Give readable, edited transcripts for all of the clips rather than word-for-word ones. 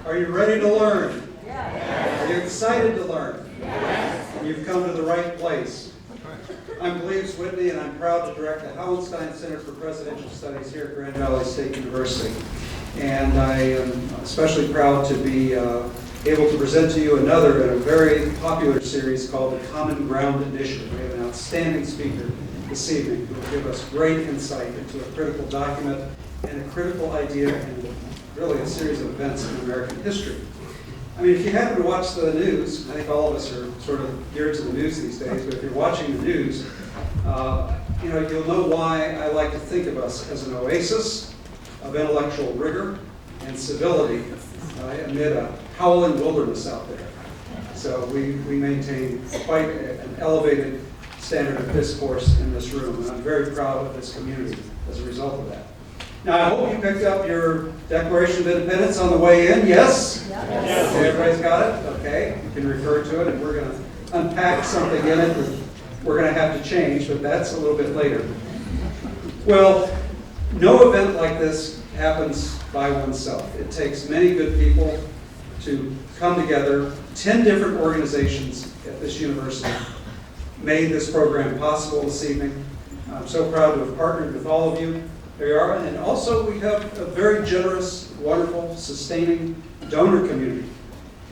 Are you ready to learn? Yes. Are you excited to learn? Yes. You've come to the right place. I'm Cleves Whitney, and I'm proud to direct the Hauenstein Center for Presidential Studies here at Grand Valley State University. And I am especially proud to be able to present to you another in a very popular series called the Common Ground Initiative. We have an outstanding speaker this evening who will give us great insight into a critical document and a critical idea and really a series of events in American history. I mean, if you happen to watch the news, I think all of us are sort of geared to the news these days, but if you're watching the news, you'll know why I like to think of us as an oasis of intellectual rigor and civility amid a howling wilderness out there. So we maintain quite an elevated standard of discourse in this room, and I'm very proud of this community as a result of that. Now, I hope you picked up your Declaration of Independence on the way in, yes? Yes. Okay, everybody's got it? Okay, you can refer to it, and we're going to unpack something in it that we're going to have to change, but that's a little bit later. Well, no event like this happens by oneself. It takes many good people to come together. 10 different organizations at this university made this program possible this evening. I'm so proud to have partnered with all of you. There you are. And also we have a very generous, wonderful, sustaining donor community.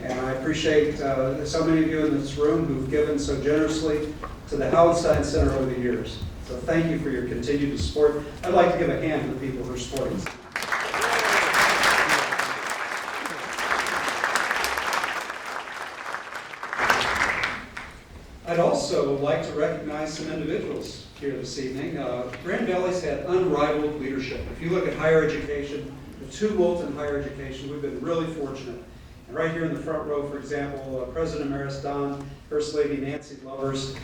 And I appreciate so many of you in this room who've given so generously to the Hauenstein Center over the years. So thank you for your continued support. I'd like to give a hand to the people who are supporting us. I'd also like to recognize some individuals here this evening. Grand Valley's had unrivaled leadership. If you look at higher education, the tumult in higher education, we've been really fortunate. And right here in the front row, for example, President Emeritus Don, First Lady Nancy Lovers,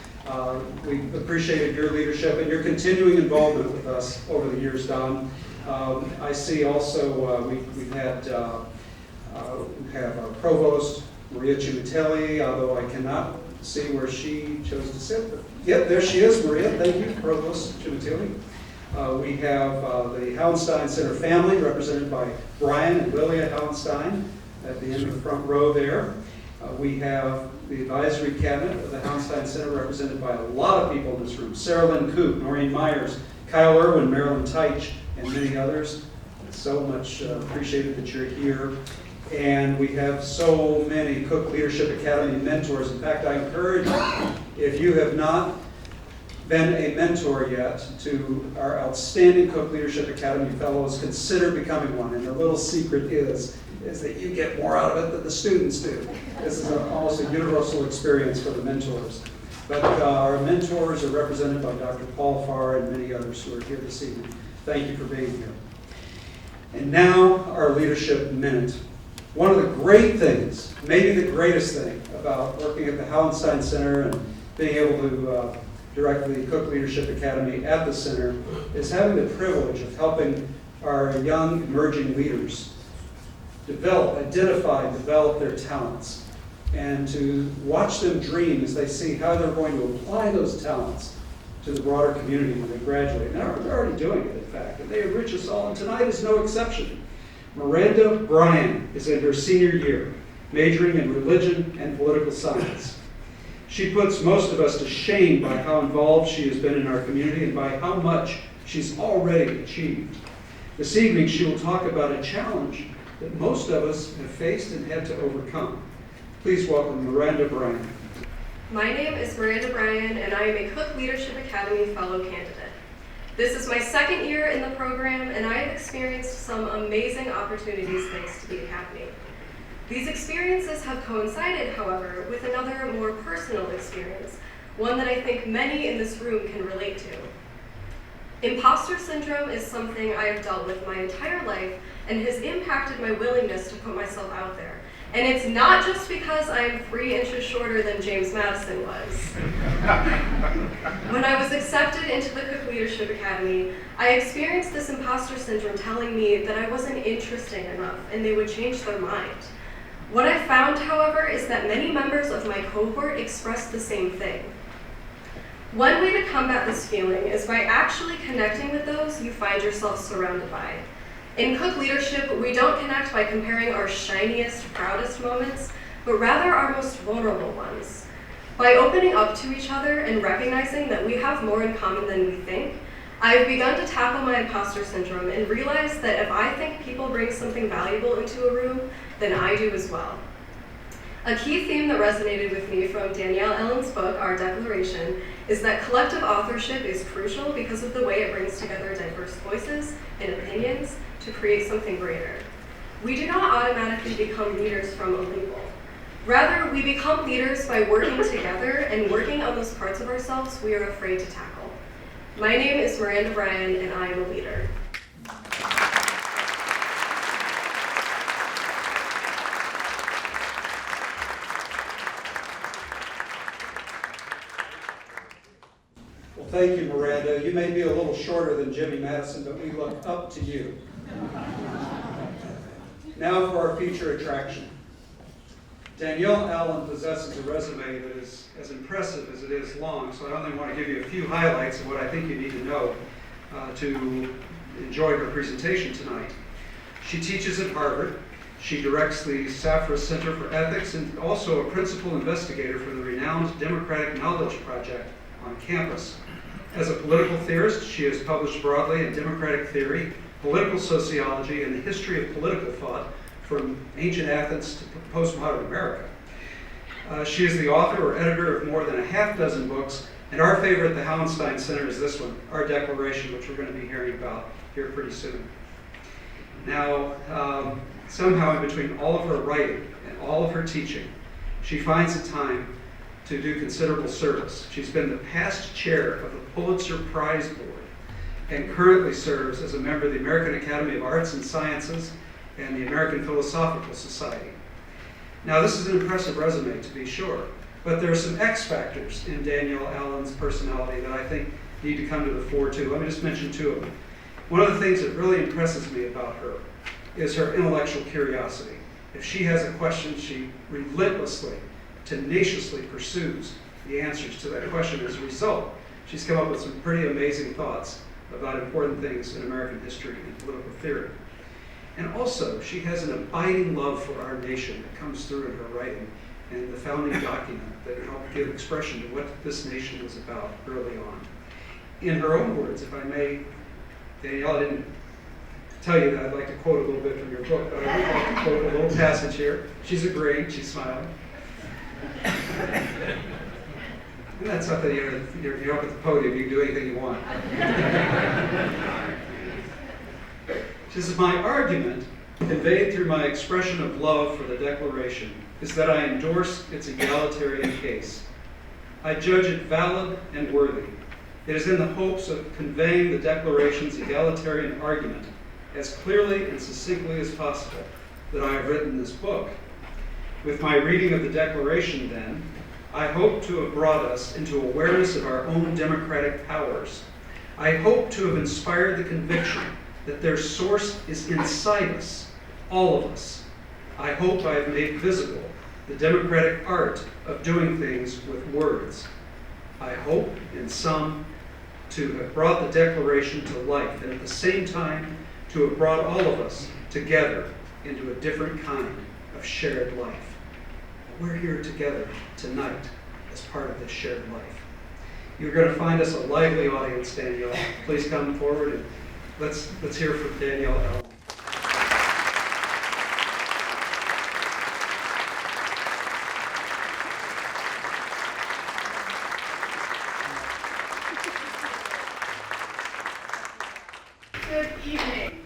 we appreciated your leadership and your continuing involvement with us over the years, Don. I see also we have our Provost, Maria Cimitelli, although I cannot see where she chose to sit. But, yep, there she is, Maria. Thank you, Provost Cimitelli. We have the Hauenstein Center family, represented by Brian and Lilia Hauenstein at the end of the front row there. We have the advisory cabinet of the Hauenstein Center, represented by a lot of people in this room. Sarah Lynn Coop, Noreen Myers, Kyle Irwin, Marilyn Teich, and many others. So much appreciated that you're here. And we have so many Cook Leadership Academy mentors. In fact, I encourage you, if you have not been a mentor yet to our outstanding Cook Leadership Academy fellows, consider becoming one. And the little secret is that you get more out of it than the students do. This is almost a universal experience for the mentors. But our mentors are represented by Dr. Paul Farr and many others who are here this evening. Thank you for being here. And now, our Leadership Minute. One of the great things, maybe the greatest thing, about working at the Hauenstein Center and being able to direct the Cook Leadership Academy at the center is having the privilege of helping our young emerging leaders identify and develop their talents, and to watch them dream as they see how they're going to apply those talents to the broader community when they graduate. And they're already doing it, in fact, and they enrich us all, and tonight is no exception. Miranda Bryan is in her senior year, majoring in religion and political science. She puts most of us to shame by how involved she has been in our community and by how much she's already achieved. This evening, she will talk about a challenge that most of us have faced and had to overcome. Please welcome Miranda Bryan. My name is Miranda Bryan, and I am a Cook Leadership Academy Fellow candidate. This is my second year in the program, and I have experienced some amazing opportunities thanks to the Academy. These experiences have coincided, however, with another more personal experience, one that I think many in this room can relate to. Impostor syndrome is something I have dealt with my entire life and has impacted my willingness to put myself out there. And it's not just because I am 3 inches shorter than James Madison was. When I was accepted into the Cook Leadership Academy, I experienced this imposter syndrome telling me that I wasn't interesting enough and they would change their mind. What I found, however, is that many members of my cohort expressed the same thing. One way to combat this feeling is by actually connecting with those you find yourself surrounded by. In Cook leadership, we don't connect by comparing our shiniest, proudest moments, but rather our most vulnerable ones. By opening up to each other and recognizing that we have more in common than we think, I've begun to tackle my imposter syndrome and realize that if I think people bring something valuable into a room, then I do as well. A key theme that resonated with me from Danielle Allen's book, Our Declaration, is that collective authorship is crucial because of the way it brings together diverse voices and opinions to create something greater. We do not automatically become leaders from a label. Rather, we become leaders by working together and working on those parts of ourselves we are afraid to tackle. My name is Miranda Bryan, and I am a leader. Well, thank you, Miranda. You may be a little shorter than Jimmy Madison, but we look up to you. Now for our feature attraction. Danielle Allen possesses a resume that is as impressive as it is long, so I only want to give you a few highlights of what I think you need to know to enjoy her presentation tonight. She teaches at Harvard. She directs the Safra Center for Ethics and also a principal investigator for the renowned Democratic Knowledge Project on campus. As a political theorist, she has published broadly in democratic theory, political sociology, and the history of political thought from ancient Athens to postmodern America. She is the author or editor of more than a half dozen books, and our favorite at the Hauenstein Center is this one, Our Declaration, which we're going to be hearing about here pretty soon. Now, somehow in between all of her writing and all of her teaching, she finds the time to do considerable service. She's been the past chair of the Pulitzer Prize Board and currently serves as a member of the American Academy of Arts and Sciences and the American Philosophical Society. Now, this is an impressive resume, to be sure, but there are some X factors in Danielle Allen's personality that I think need to come to the fore, too. Let me just mention two of them. One of the things that really impresses me about her is her intellectual curiosity. If she has a question, she relentlessly, tenaciously pursues the answers to that question. As a result, she's come up with some pretty amazing thoughts about important things in American history and political theory. And also, she has an abiding love for our nation that comes through in her writing and the founding document that helped give expression to what this nation was about early on. In her own words, if I may, Danielle, I didn't tell you that I'd like to quote a little bit from your book, but I would like to quote a little passage here. She's agreeing, she's smiling. And that's something, you're up at the podium, you can do anything you want. She says, my argument, conveyed through my expression of love for the Declaration, is that I endorse its egalitarian case. I judge it valid and worthy. It is in the hopes of conveying the Declaration's egalitarian argument as clearly and succinctly as possible that I have written this book. With my reading of the Declaration, then, I hope to have brought us into awareness of our own democratic powers. I hope to have inspired the conviction that their source is inside us, all of us. I hope I have made visible the democratic art of doing things with words. I hope, in sum, to have brought the Declaration to life, and at the same time, to have brought all of us together into a different kind of shared life. We're here together tonight as part of this shared life. You're going to find us a lively audience, Danielle. Please come forward and let's hear from Danielle Allen. Good evening.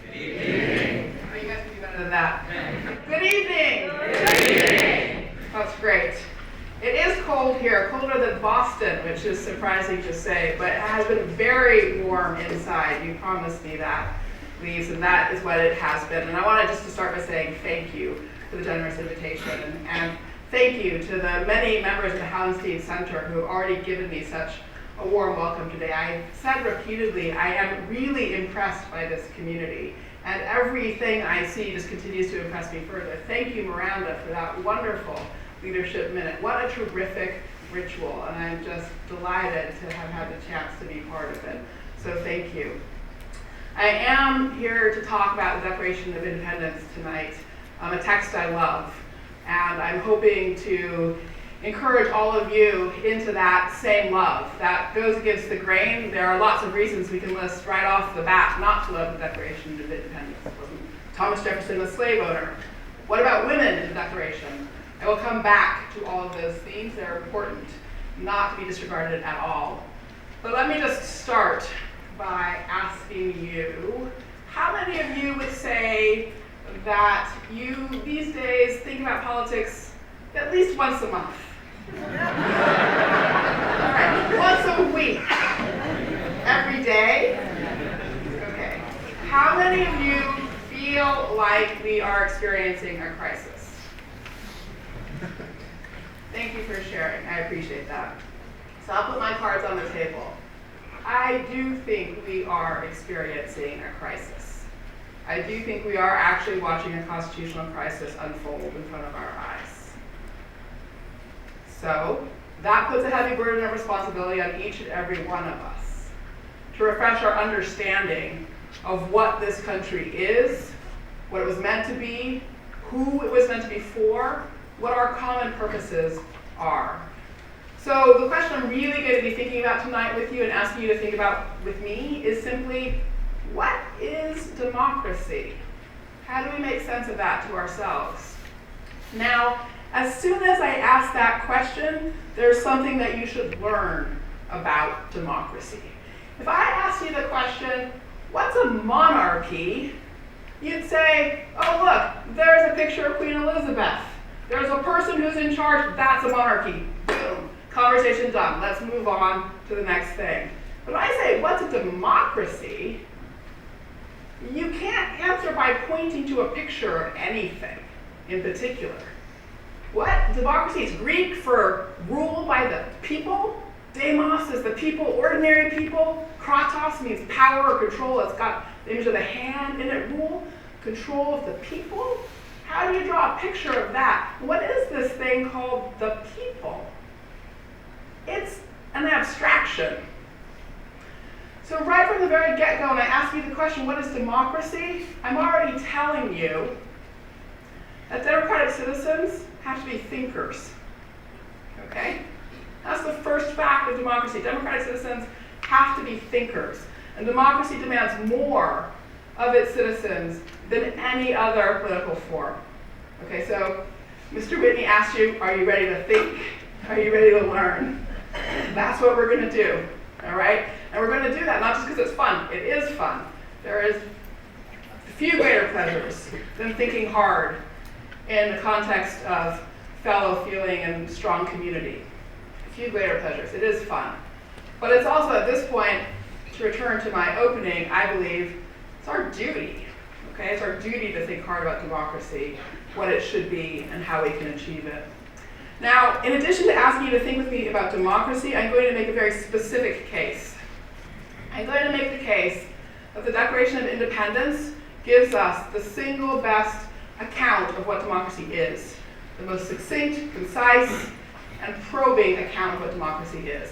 Good evening. Oh, you guys can do better than that. Good evening. Good evening. That's great. It is cold here, colder than Boston, which is surprising to say, but it has been very warm inside. You promised me that, please, and that is what it has been. And I wanted just to start by saying thank you for the generous invitation, and thank you to the many members of the Hauenstein Center who have already given me such a warm welcome today. I said repeatedly, I am really impressed by this community, and everything I see just continues to impress me further. Thank you, Miranda, for that wonderful leadership minute. What a terrific ritual, and I'm just delighted to have had the chance to be part of it. So thank you. I am here to talk about the Declaration of Independence tonight, a text I love, and I'm hoping to encourage all of you into that same love. That goes against the grain. There are lots of reasons we can list right off the bat not to love the Declaration of Independence. Wasn't Thomas Jefferson a slave owner? What about women in the Declaration? I will come back to all of those themes. They're important, not to be disregarded at all. But let me just start by asking you, how many of you would say that you these days think about politics at least once a month? All right, once a week. Every day? Okay. How many of you feel like we are experiencing a crisis? Thank you for sharing. I appreciate that. So I'll put my cards on the table. I do think we are experiencing a crisis. I do think we are actually watching a constitutional crisis unfold in front of our eyes. So that puts a heavy burden of responsibility on each and every one of us to refresh our understanding of what this country is, what it was meant to be, who it was meant to be for, what our common purposes are. So the question I'm really going to be thinking about tonight with you and asking you to think about with me is simply, what is democracy? How do we make sense of that to ourselves? Now, as soon as I ask that question, there's something that you should learn about democracy. If I ask you the question, what's a monarchy? You'd say, oh look, there's a picture of Queen Elizabeth. There's a person who's in charge, that's a monarchy. Boom, conversation done. Let's move on to the next thing. But when I say, what's a democracy? You can't answer by pointing to a picture of anything in particular. What? Democracy is Greek for rule by the people. Demos is the people, ordinary people. Kratos means power or control. It's got the image of the hand in it, rule, control of the people. How do you draw a picture of that? What is this thing called the people? It's an abstraction. So right from the very get-go, when I ask you the question, what is democracy? I'm already telling you that democratic citizens have to be thinkers, okay? That's the first fact of democracy. Democratic citizens have to be thinkers. And democracy demands more of its citizens than any other political form. Okay, so Mr. Whitney asked you, are you ready to think? Are you ready to learn? That's what we're gonna do, all right? And we're gonna do that not just because it's fun. It is fun. There is few greater pleasures than thinking hard in the context of fellow feeling and strong community. A few greater pleasures. It is fun. But it's also at this point, to return to my opening, I believe it's our duty. Okay? It's our duty to think hard about democracy, what it should be, and how we can achieve it. Now, in addition to asking you to think with me about democracy, I'm going to make a very specific case. I'm going to make the case that the Declaration of Independence gives us the single best account of what democracy is. The most succinct, concise, and probing account of what democracy is.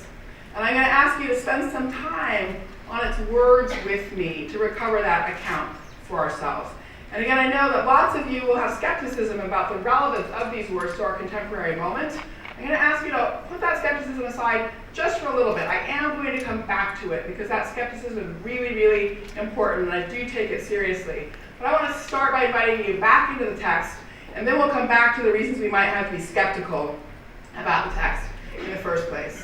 And I'm going to ask you to spend some time on its words with me to recover that account for ourselves. And again, I know that lots of you will have skepticism about the relevance of these words to our contemporary moment. I'm going to ask you to put that skepticism aside just for a little bit. I am going to come back to it because that skepticism is really, really important, and I do take it seriously. But I want to start by inviting you back into the text, and then we'll come back to the reasons we might have to be skeptical about the text in the first place.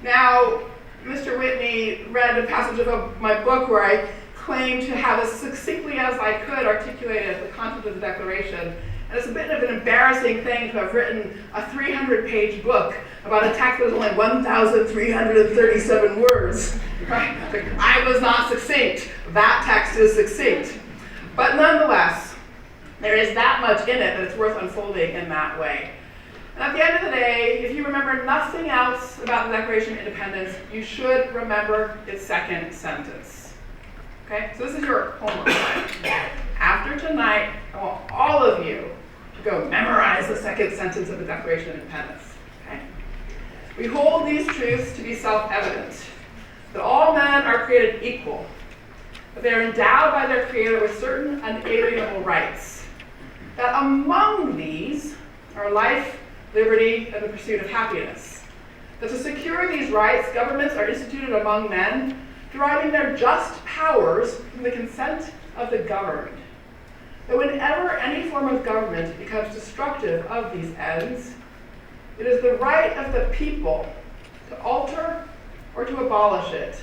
Now, Mr. Whitney read a passage of my book where I claim to have as succinctly as I could articulated the content of the Declaration. And it's a bit of an embarrassing thing to have written a 300-page book about a text that is only 1,337 words. Right? I was not succinct. That text is succinct. But nonetheless, there is that much in it that it's worth unfolding in that way. And at the end of the day, if you remember nothing else about the Declaration of Independence, you should remember its second sentence. Okay? So this is your homework. After tonight, I want all of you to go memorize the second sentence of the Declaration of Independence. Okay? We hold these truths to be self-evident, that all men are created equal, that they are endowed by their Creator with certain unalienable rights. That among these are life, liberty, and the pursuit of happiness. That to secure these rights, governments are instituted among men, deriving their just powers from the consent of the governed. That whenever any form of government becomes destructive of these ends, it is the right of the people to alter or to abolish it,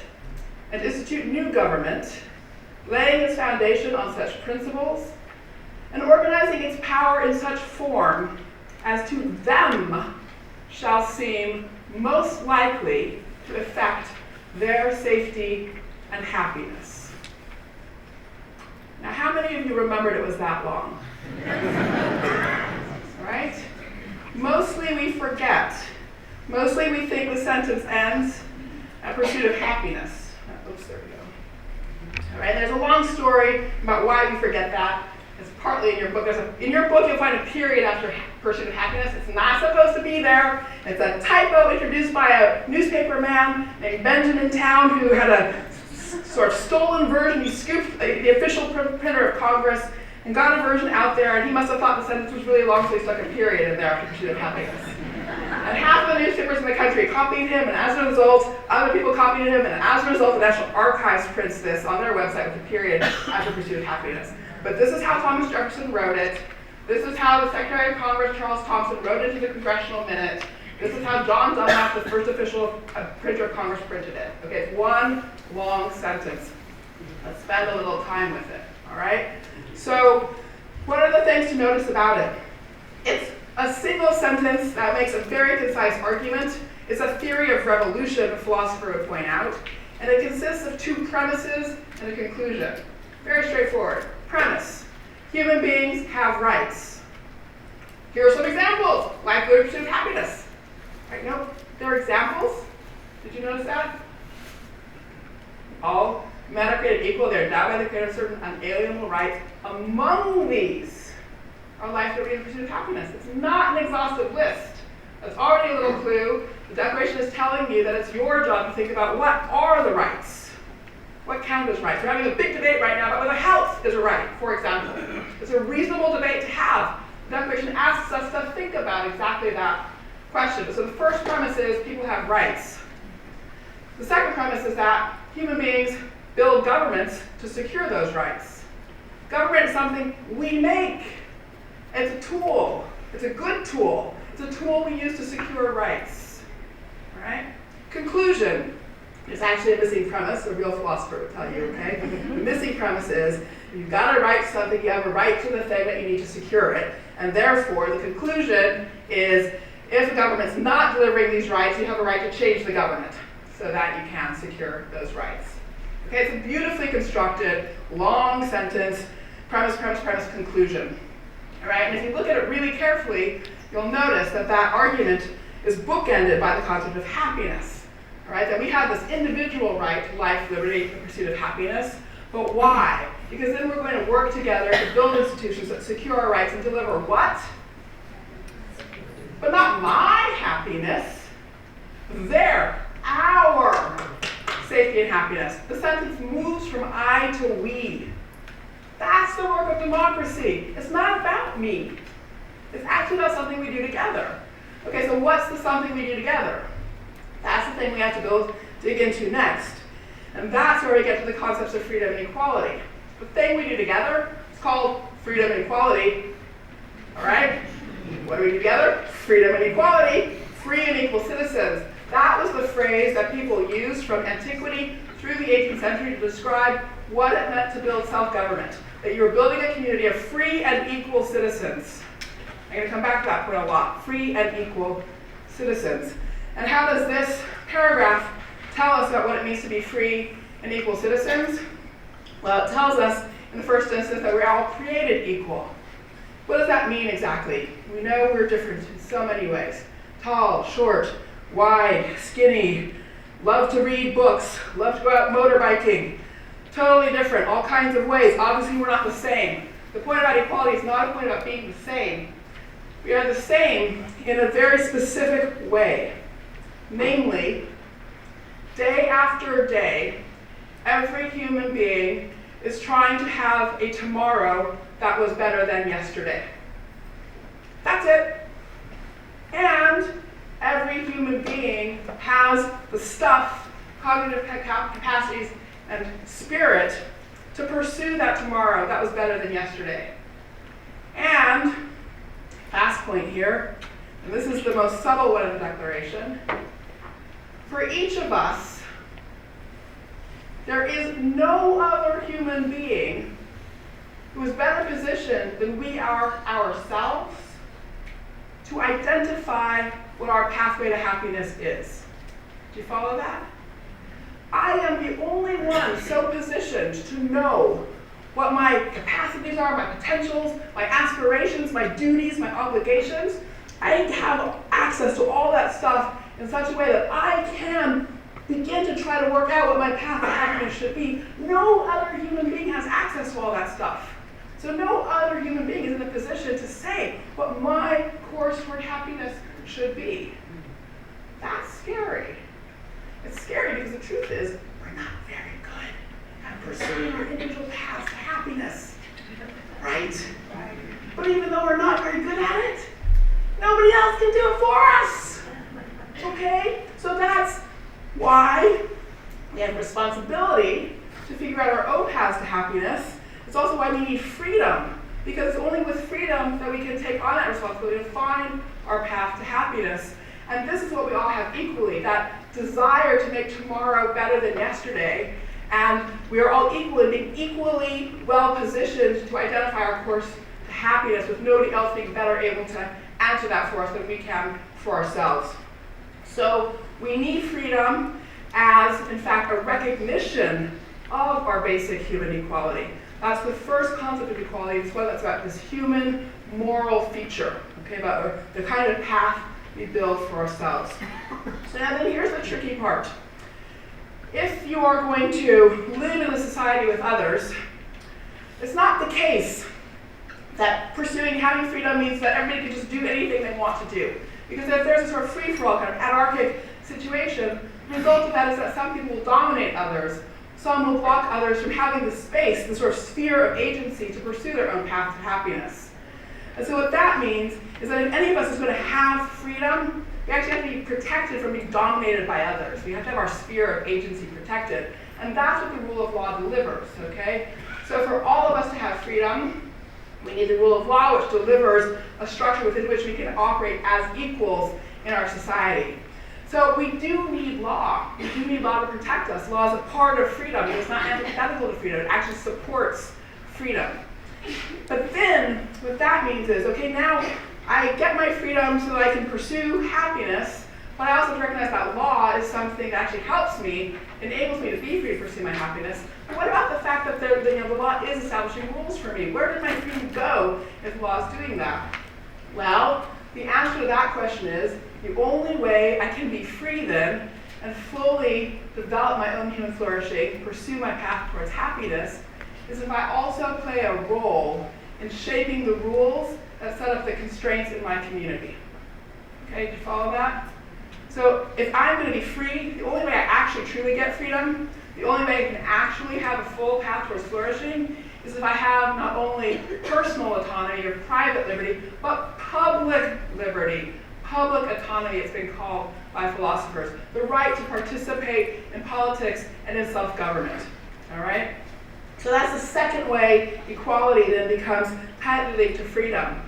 and institute new government, laying its foundation on such principles, and organizing its power in such form as to them shall seem most likely to affect their safety and happiness. Now, how many of you remembered it was that long? Right? Mostly we forget. Mostly we think the sentence ends at pursuit of happiness. Oops, there we go. All right, there's a long story about why we forget that. It's partly in your book. In your book, you'll find a period after pursuit of happiness. It's not supposed to be there. It's a typo introduced by a newspaper man named Benjamin Town who had a sort of stolen version. He scooped the official printer of Congress and got a version out there, and he must have thought the sentence was really long, so he stuck a period in there after pursuit of happiness. And half the newspapers in the country copied him, and as a result, other people copied him, and as a result, the National Archives prints this on their website with a period after pursuit of happiness. But this is how Thomas Jefferson wrote it. This is how the Secretary of Congress, Charles Thompson, wrote it into the Congressional Minute. This is how John Dunlap, the first official printer of Congress, printed it. Okay, it's one long sentence. Let's spend a little time with it, all right? So, what are the things to notice about it? It's a single sentence that makes a very concise argument. It's a theory of revolution, a philosopher would point out, and it consists of two premises and a conclusion. Very straightforward. Premise: human beings have rights. Here are some examples. Life, liberty, pursuit of happiness. Right? No, there are examples. Did you notice that? All men are created equal. They are endowed by the Creator with certain unalienable rights. Among these are life, liberty, and pursuit of happiness. It's not an exhaustive list. That's already a little clue. The Declaration is telling you that it's your job to think about what are the rights. What count as rights? We're having a big debate right now about whether health is a right, for example. It's a reasonable debate to have. The Declaration asks us to think about exactly that question. So the first premise is people have rights. The second premise is that human beings build governments to secure those rights. Government is something we make. It's a tool. It's a good tool. It's a tool we use to secure rights. All right? Conclusion. It's actually a missing premise, a real philosopher would tell you, okay? The missing premise is, if you've got a right to something, you have a right to the thing that you need to secure it. And therefore, the conclusion is, if the government's not delivering these rights, you have a right to change the government so that you can secure those rights. Okay, it's a beautifully constructed, long sentence, premise, premise, premise, conclusion. All right, and if you look at it really carefully, you'll notice that that argument is bookended by the concept of happiness. All right, that we have this individual right to life, liberty, the pursuit of happiness. But why? Because then we're going to work together to build institutions that secure our rights and deliver what? But not my happiness. Our safety and happiness. The sentence moves from I to we. That's the work of democracy. It's not about me. It's actually about something we do together. Okay, so what's the something we do together? That's the thing we have to dig into next. And that's where we get to the concepts of freedom and equality. The thing we do together is called freedom and equality. All right? What do we do together? Freedom and equality. Free and equal citizens. That was the phrase that people used from antiquity through the 18th century to describe what it meant to build self-government. That you were building a community of free and equal citizens. I'm going to come back to that point a lot. Free and equal citizens. And how does this paragraph tell us about what it means to be free and equal citizens? Well, it tells us in the first instance that we're all created equal. What does that mean exactly? We know we're different in so many ways. Tall, short, wide, skinny, love to read books, love to go out motorbiking. Totally different, all kinds of ways. Obviously, we're not the same. The point about equality is not a point about being the same. We are the same in a very specific way. Namely, day after day, every human being is trying to have a tomorrow that was better than yesterday. That's it. And every human being has the stuff, cognitive capacities, and spirit to pursue that tomorrow that was better than yesterday. And, last point here, and this is the most subtle one in the Declaration, for each of us, there is no other human being who is better positioned than we are ourselves to identify what our pathway to happiness is. Do you follow that? I am the only one so positioned to know what my capacities are, my potentials, my aspirations, my duties, my obligations. I have access to all that stuff in such a way that I can begin to try to work out what my path to happiness should be. No other human being has access to all that stuff. So no other human being is in a position to say what my course toward happiness should be. That's scary. It's scary because the truth is we're not very good at pursuing our individual paths to happiness, right? But even though we're not very good at it, nobody else can do it for us, okay? So that's why we have responsibility to figure out our own paths to happiness. It's also why we need freedom, because it's only with freedom that we can take on that responsibility to find our path to happiness. And this is what we all have equally, that desire to make tomorrow better than yesterday. And we are all equal in being equally well positioned to identify our course to happiness, with nobody else being better able to answer that for us than we can for ourselves. So we need freedom as, in fact, a recognition of our basic human equality. That's the first concept of equality. It's one that's about this human moral feature, okay, about the kind of path we build for ourselves. So now then here's the tricky part. If you are going to live in a society with others, it's not the case that having freedom means that everybody can just do anything they want to do. Because if there's a sort of free-for-all kind of anarchic situation, the result of that is that some people will dominate others. Some will block others from having the space, the sort of sphere of agency to pursue their own path to happiness. And so what that means is that if any of us is going to have freedom, we actually have to be protected from being dominated by others. We have to have our sphere of agency protected. And that's what the rule of law delivers, okay? So for all of us to have freedom, we need the rule of law, which delivers a structure within which we can operate as equals in our society. So we do need law. We do need law to protect us. Law is a part of freedom. It's not antithetical to freedom. It actually supports freedom. But then what that means is, okay, now I get my freedom so that I can pursue happiness, but I also recognize that law is something that actually helps me, enables me to be free to pursue my happiness. But what about the fact that the law is establishing rules for me? Where did my freedom go if the law is doing that? Well, the answer to that question is, the only way I can be free then and fully develop my own human flourishing, pursue my path towards happiness, is if I also play a role in shaping the rules that set up the constraints in my community. Okay, do you follow that? So if I'm going to be free, the only way I actually truly get freedom, the only way I can actually have a full path towards flourishing, is if I have not only personal autonomy or private liberty, but public liberty, public autonomy, it's been called by philosophers, the right to participate in politics and in self-government, all right? So that's the second way equality then becomes tightly linked to freedom.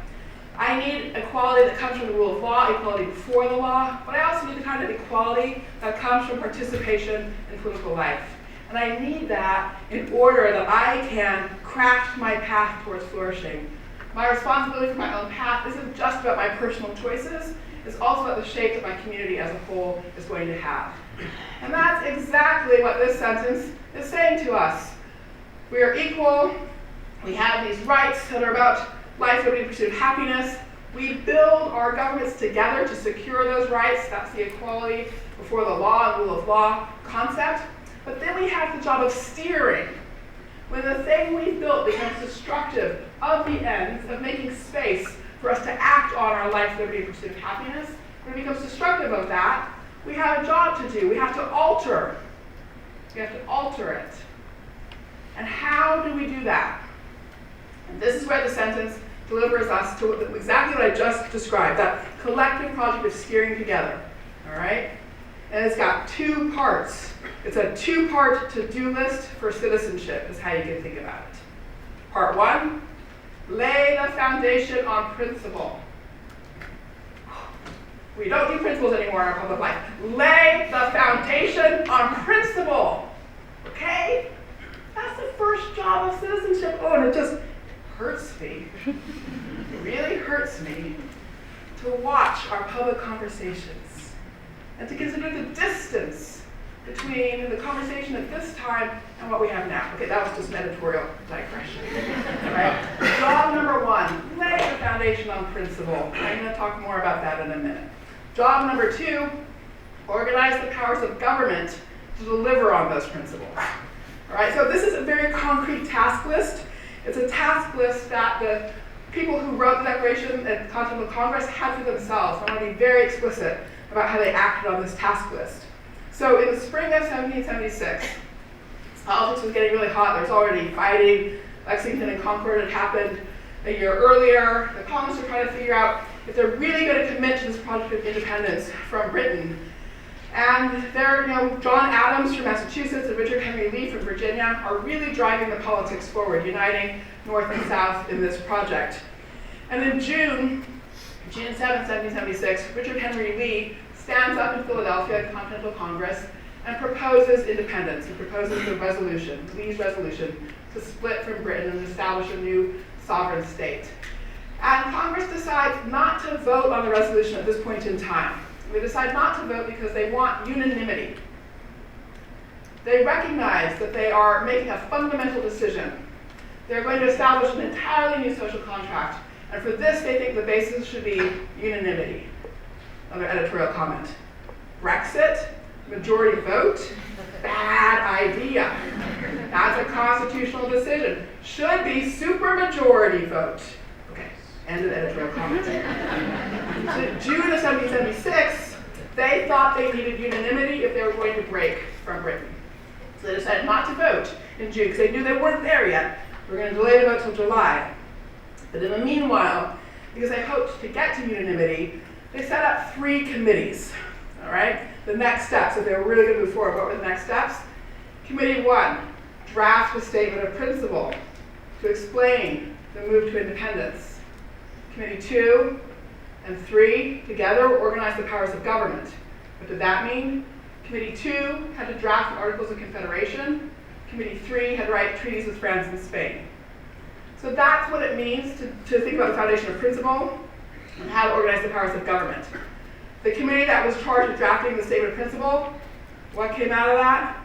I need equality that comes from the rule of law, equality before the law, but I also need the kind of equality that comes from participation in political life. And I need that in order that I can craft my path towards flourishing. My responsibility for my own path isn't just about my personal choices, it's also about the shape that my community as a whole is going to have. And that's exactly what this sentence is saying to us. We are equal, we have these rights that are about life, liberty, pursuit of happiness. We build our governments together to secure those rights. That's the equality before the law and rule of law concept. But then we have the job of steering. When the thing we've built becomes destructive of the ends, of making space for us to act on our life, liberty, pursuit of happiness, when it becomes destructive of that, we have a job to do. We have to alter. We have to alter it. And how do we do that? And this is where the sentence delivers us to exactly what I just described, that collective project of steering together, all right? And it's got two parts. It's a two-part to-do list for citizenship is how you can think about it. Part one, lay the foundation on principle. We don't do principles anymore in our public life. Lay the foundation on principle, okay? That's the first job of citizenship. Oh, and it just hurts me. It really hurts me to watch our public conversations and to consider the distance between the conversation at this time and what we have now. Okay, that was just an editorial digression. All right? Job number one, lay the foundation on principle. I'm going to talk more about that in a minute. Job number two, organize the powers of government to deliver on those principles. All right, so this is a very concrete task list. It's a task list that the people who wrote the Declaration at Continental Congress had for themselves. I want to be very explicit about how they acted on this task list. So in the spring of 1776, politics was getting really hot. There was already fighting. Lexington and Concord had happened a year earlier. The colonists were trying to figure out if they're really going to commit to this project of independence from Britain. And there, John Adams from Massachusetts and Richard Henry Lee from Virginia are really driving the politics forward, uniting North and South in this project. And in June 7, 1776, Richard Henry Lee stands up in Philadelphia at Continental Congress and proposes independence. He proposes the resolution, Lee's resolution, to split from Britain and establish a new sovereign state. And Congress decides not to vote on the resolution at this point in time. They decide not to vote because they want unanimity. They recognize that they are making a fundamental decision. They're going to establish an entirely new social contract. And for this, they think the basis should be unanimity. Another editorial comment. Brexit, majority vote, bad idea. That's a constitutional decision. Should be supermajority vote. Okay, end of the editorial comment. So June of 1776, they thought they needed unanimity if they were going to break from Britain. So they decided not to vote in June because they knew they weren't there yet. We're going to delay the vote till July. But in the meanwhile, because they hoped to get to unanimity, they set up 3 committees. All right? The next steps, if they were really going to move forward, what were the next steps? Committee 1, draft a statement of principle to explain the move to independence. Committee 2 and 3 together organized the powers of government. What did that mean? Committee 2 had to draft the Articles of Confederation. Committee 3 had to write treaties with France and Spain. So that's what it means to think about the foundation of principle and how to organize the powers of government. The committee that was charged with drafting the statement of principle, what came out of that?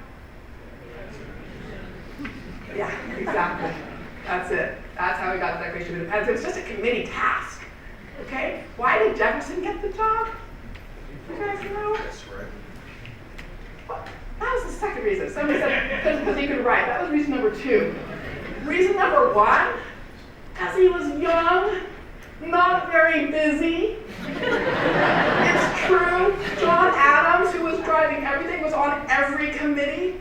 Yeah, exactly. That's it. That's how we got the Declaration of Independence. It was just a committee task. Okay? Why did Jefferson get the job? You guys know? That's right. Well, that was the second reason. Somebody said because he could write. That was reason number 2. Reason number 1, as he was young, not very busy. It's true. John Adams, who was driving everything, was on every committee.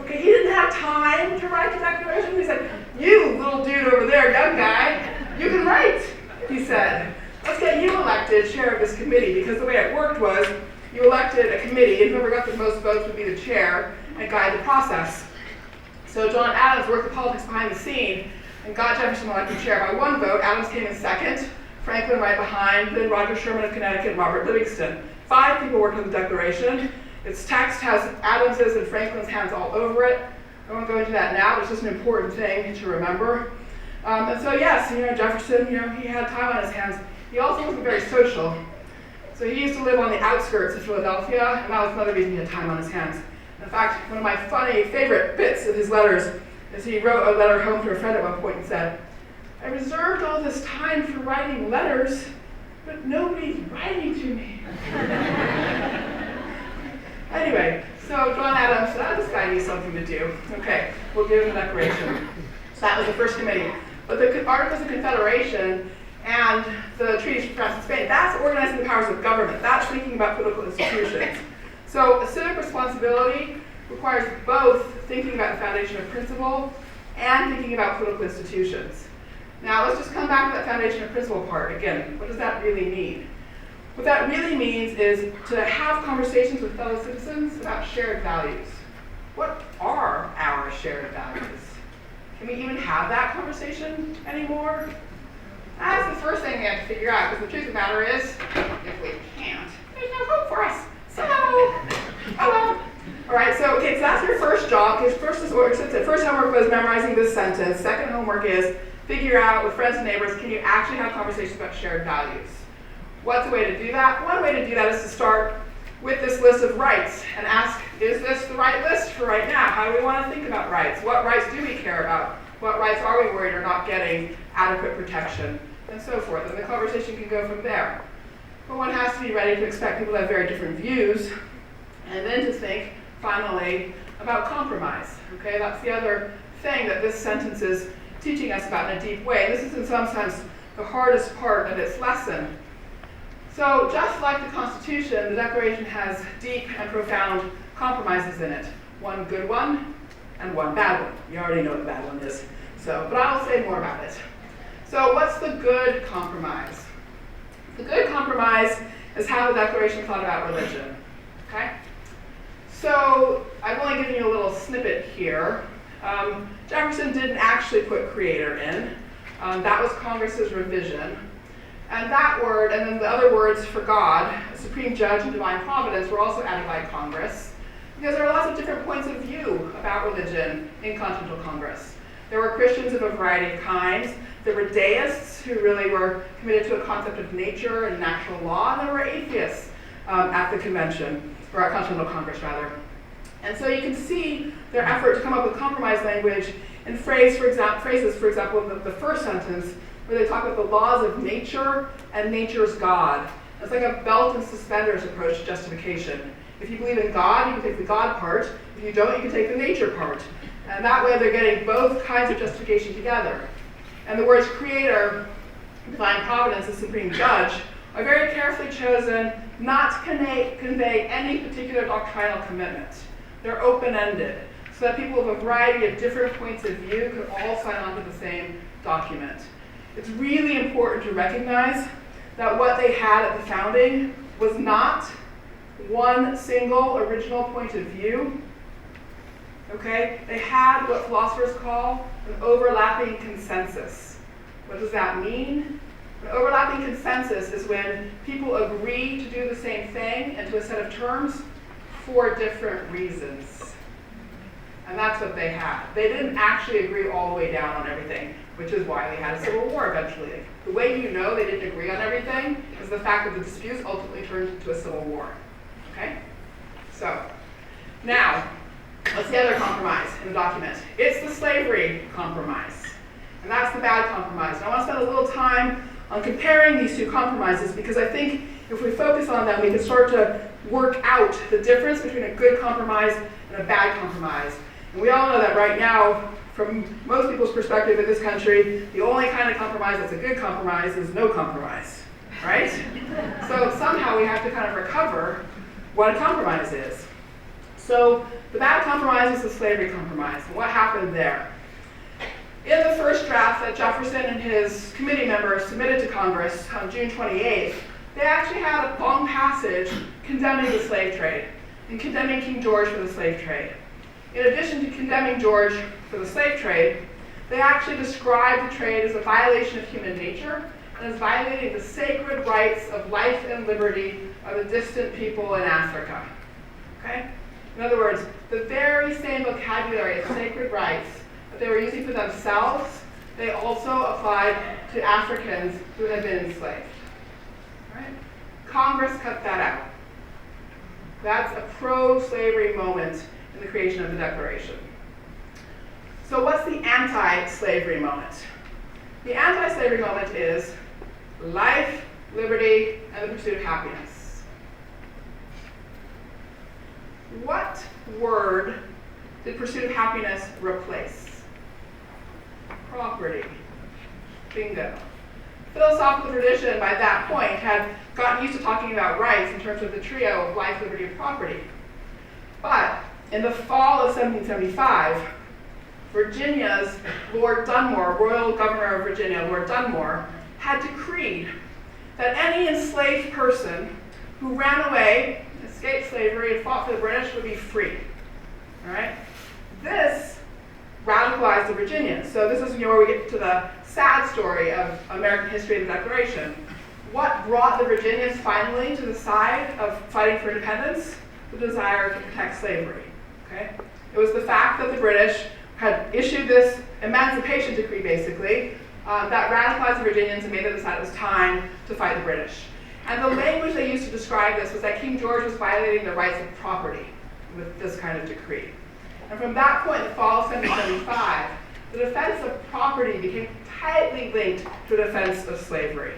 Okay, he didn't have time to write the Declaration. He said, "You little dude over there, young guy, you can write," he said. "Let's get you elected chair of this committee," because the way it worked was you elected a committee, and whoever got the most votes would be the chair and guide the process. So John Adams worked the politics behind the scene and got Jefferson elected chair by 1 vote. Adams came in second, Franklin right behind, then Roger Sherman of Connecticut, and Robert Livingston. 5 people worked on the Declaration. Its text has Adams's and Franklin's hands all over it. I won't go into that now, but it's just an important thing to remember. And so yes, Jefferson, he had time on his hands. He also wasn't very social. So he used to live on the outskirts of Philadelphia, and that was another reason he had time on his hands. In fact, one of my favorite bits of his letters is he wrote a letter home to a friend at one point and said, "I reserved all this time for writing letters, but nobody's writing to me." Anyway, so John Adams said, "This guy needs something to do. Okay, we'll give him the Declaration." So that was the first committee. But the Articles of Confederation and the treaties with France and Spain, that's organizing the powers of government. That's thinking about political institutions. So a civic responsibility requires both thinking about the foundation of principle and thinking about political institutions. Now let's just come back to that foundation and principle part. Again, what does that really mean? What that really means is to have conversations with fellow citizens about shared values. What are our shared values? Can we even have that conversation anymore? That's the first thing we have to figure out, because the truth of the matter is, if we can't, there's no hope for us. So, oh well. All right, so that's your first job, because first homework was memorizing this sentence. Second homework is figure out with friends and neighbors, can you actually have conversations about shared values? What's a way to do that? One way to do that is to start with this list of rights and ask, is this the right list for right now? How do we want to think about rights? What rights do we care about? What rights are we worried are not getting adequate protection? And so forth. And the conversation can go from there. But one has to be ready to expect people to have very different views, and then to think, finally, about compromise. Okay, that's the other thing that this sentence is teaching us about in a deep way. This is in some sense the hardest part of its lesson. So just like the Constitution, the Declaration has deep and profound compromises in it. One good one and one bad one. You already know what the bad one is. But I'll say more about it. So what's the good compromise? The good compromise is how the Declaration thought about religion. Okay? So I've only given you a little snippet here. Jefferson didn't actually put creator in. That was Congress's revision. And that word, and then the other words for God, supreme judge and divine providence, were also added by Congress, because there were lots of different points of view about religion in Continental Congress. There were Christians of a variety of kinds. There were deists who really were committed to a concept of nature and natural law, and there were atheists at the convention, or at Continental Congress rather. And so you can see their effort to come up with compromise language in phrases, for example, the first sentence, where they talk about the laws of nature and nature's God. It's like a belt and suspenders approach to justification. If you believe in God, you can take the God part. If you don't, you can take the nature part. And that way they're getting both kinds of justification together. And the words creator, divine providence, and supreme judge are very carefully chosen not to convey any particular doctrinal commitment. They're open-ended, so that people of a variety of different points of view could all sign on to the same document. It's really important to recognize that what they had at the founding was not one single original point of view. Okay? They had what philosophers call an overlapping consensus. What does that mean? An overlapping consensus is when people agree to do the same thing and to a set of terms for different reasons. And that's what they had. They didn't actually agree all the way down on everything, which is why they had a civil war eventually. The way you know they didn't agree on everything is the fact that the disputes ultimately turned into a civil war. Okay? So, now, what's the other compromise in the document? It's the slavery compromise. And that's the bad compromise. And I want to spend a little time on comparing these two compromises, because I think if we focus on them, we can start to work out the difference between a good compromise and a bad compromise. And we all know that right now, from most people's perspective in this country, the only kind of compromise that's a good compromise is no compromise, right? So somehow we have to kind of recover what a compromise is. So the bad compromise is the slavery compromise. And what happened there? In the first draft that Jefferson and his committee members submitted to Congress on June 28th, they actually had a long passage condemning the slave trade and condemning King George for the slave trade. In addition to condemning George for the slave trade, they actually described the trade as a violation of human nature and as violating the sacred rights of life and liberty of the distant people in Africa. Okay? In other words, the very same vocabulary of sacred rights that they were using for themselves, they also applied to Africans who had been enslaved. Right? Congress cut that out. That's a pro-slavery moment in the creation of the Declaration. So what's the anti-slavery moment? The anti-slavery moment is life, liberty, and the pursuit of happiness. What word did pursuit of happiness replace? Property. Bingo. Philosophical tradition by that point had gotten used to talking about rights in terms of the trio of life, liberty, and property. But in the fall of 1775, Virginia's Lord Dunmore, Royal Governor of Virginia, Lord Dunmore, had decreed that any enslaved person who ran away, escaped slavery, and fought for the British would be free. All right? This radicalized the Virginians. So this is where we get to the sad story of American history and the Declaration. What brought the Virginians finally to the side of fighting for independence? The desire to protect slavery. Okay? It was the fact that the British had issued this emancipation decree, basically, that radicalized the Virginians and made them decide it was time to fight the British. And the language they used to describe this was that King George was violating the rights of property with this kind of decree. And from that point, in the fall of 1775, the defense of property became tightly linked to the defense of slavery.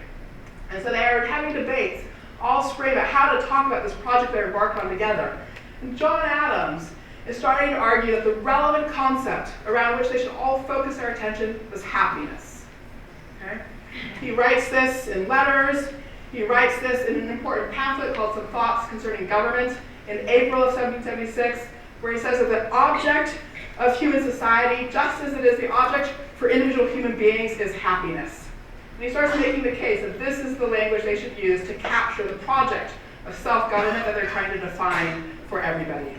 And so they are having debates all spring about how to talk about this project they're embarked on together. And John Adams is starting to argue that the relevant concept around which they should all focus their attention was happiness. Okay? He writes this in letters. He writes this in an important pamphlet called Some Thoughts Concerning Government in April of 1776, where he says that the object of human society, just as it is the object for individual human beings, is happiness. And he starts making the case that this is the language they should use to capture the project of self-government that they're trying to define for everybody.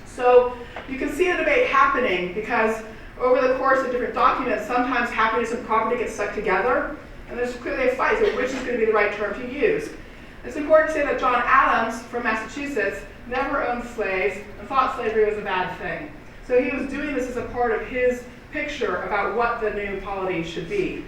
So you can see the debate happening because over the course of different documents, sometimes happiness and property get stuck together, and there's clearly a fight over which is going to be the right term to use. It's important to say that John Adams from Massachusetts never owned slaves and thought slavery was a bad thing. So he was doing this as a part of his picture about what the new polity should be.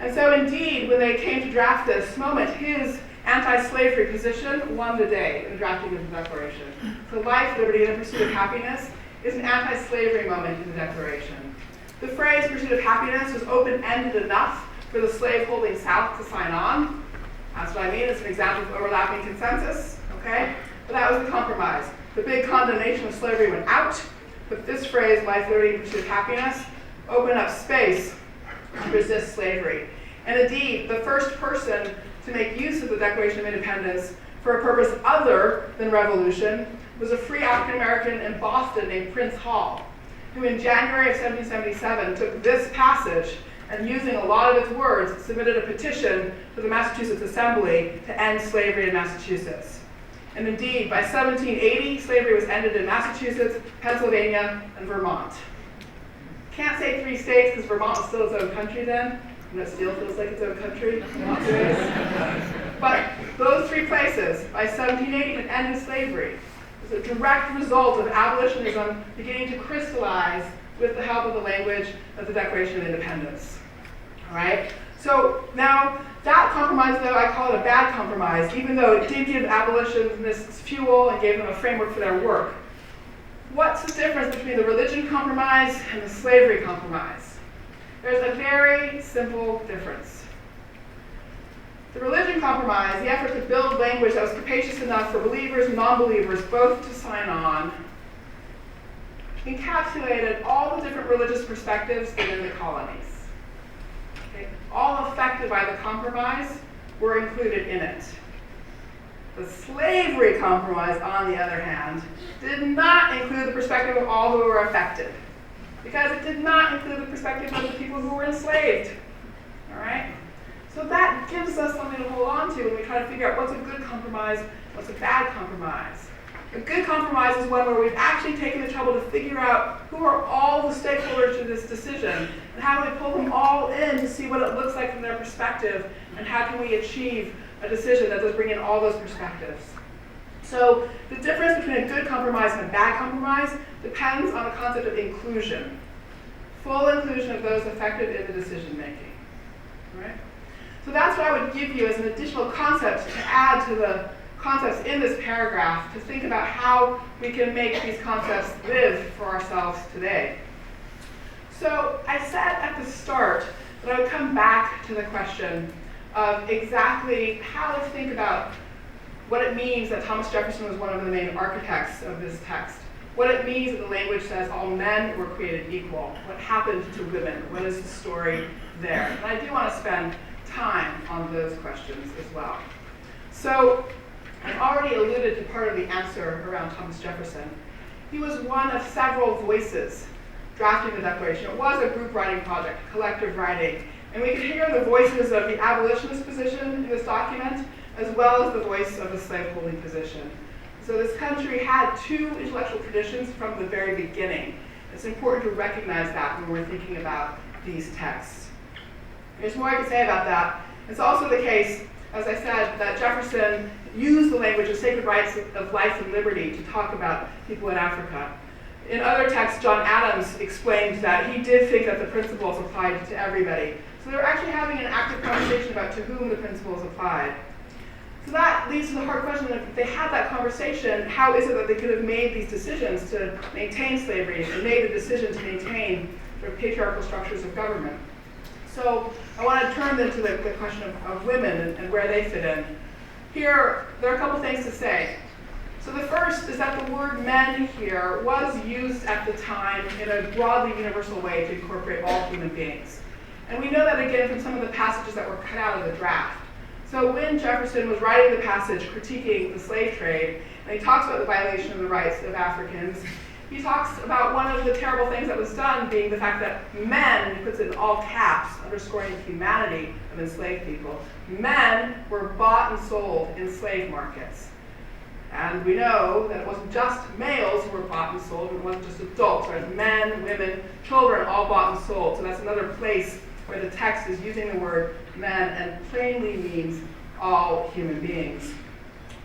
And so indeed, when they came to draft this moment, his anti-slavery position won the day in the drafting of the Declaration. So life, liberty, and the pursuit of happiness is an anti-slavery moment in the Declaration. The phrase pursuit of happiness was open-ended enough for the slave-holding South to sign on. That's what I mean. It's an example of overlapping consensus, okay? But that was the compromise. The big condemnation of slavery went out, but this phrase, life, liberty, and pursuit of happiness, opened up space to resist slavery. And indeed, the first person to make use of the Declaration of Independence for a purpose other than revolution was a free African-American in Boston named Prince Hall, who in January of 1777 took this passage and using a lot of its words, submitted a petition to the Massachusetts Assembly to end slavery in Massachusetts. And indeed, by 1780, slavery was ended in Massachusetts, Pennsylvania, and Vermont. Can't say 3 states because Vermont was still its own country then, and it still feels like its own country in lots of ways. But those 3 places, by 1780, had ended slavery. It was a direct result of abolitionism beginning to crystallize with the help of the language of the Declaration of Independence. All right? So now, that compromise, though, I call it a bad compromise, even though it did give abolitionists fuel and gave them a framework for their work. What's the difference between the religion compromise and the slavery compromise? There's a very simple difference. The religion compromise, the effort to build language that was capacious enough for believers and non-believers both to sign on, encapsulated all the different religious perspectives within the colonies. Okay? All affected by the compromise were included in it. The slavery compromise, on the other hand, did not include the perspective of all who were affected, because it did not include the perspective of the people who were enslaved. All right? So that gives us something to hold on to when we try to figure out what's a good compromise, what's a bad compromise. A good compromise is one where we've actually taken the trouble to figure out who are all the stakeholders to this decision, and how do we pull them all in to see what it looks like from their perspective, and how can we achieve a decision that does bring in all those perspectives. So the difference between a good compromise and a bad compromise depends on the concept of inclusion. Full inclusion of those affected in the decision making. All right? So that's what I would give you as an additional concept to add to the concepts in this paragraph, to think about how we can make these concepts live for ourselves today. So I said at the start that I would come back to the question of exactly how to think about what it means that Thomas Jefferson was one of the main architects of this text. What it means that the language says all men were created equal. What happened to women? What is the story there? And I do want to spend time on those questions as well. So I've already alluded to part of the answer around Thomas Jefferson. He was one of several voices drafting the Declaration. It was a group writing project, collective writing. And we could hear the voices of the abolitionist position in this document, as well as the voice of the slaveholding position. So this country had two intellectual traditions from the very beginning. It's important to recognize that when we're thinking about these texts. There's more I can say about that. It's also the case, as I said, that Jefferson used the language of sacred rights of life and liberty to talk about people in Africa. In other texts, John Adams explained that he did think that the principles applied to everybody. So they were actually having an active conversation about to whom the principles applied. So that leads to the hard question of, if they had that conversation, how is it that they could have made these decisions to maintain slavery and made the decision to maintain sort of patriarchal structures of government? So I want to turn then to the question of women and where they fit in. Here, there are a couple things to say. So the first is that the word men here was used at the time in a broadly universal way to incorporate all human beings. And we know that again from some of the passages that were cut out of the draft. So when Jefferson was writing the passage critiquing the slave trade, and he talks about the violation of the rights of Africans, he talks about one of the terrible things that was done being the fact that men, he puts it in all caps, underscoring the humanity of enslaved people, men were bought and sold in slave markets. And we know that it wasn't just males who were bought and sold, it wasn't just adults, right? Men, women, children, all bought and sold. So that's another place where the text is using the word men and plainly means all human beings.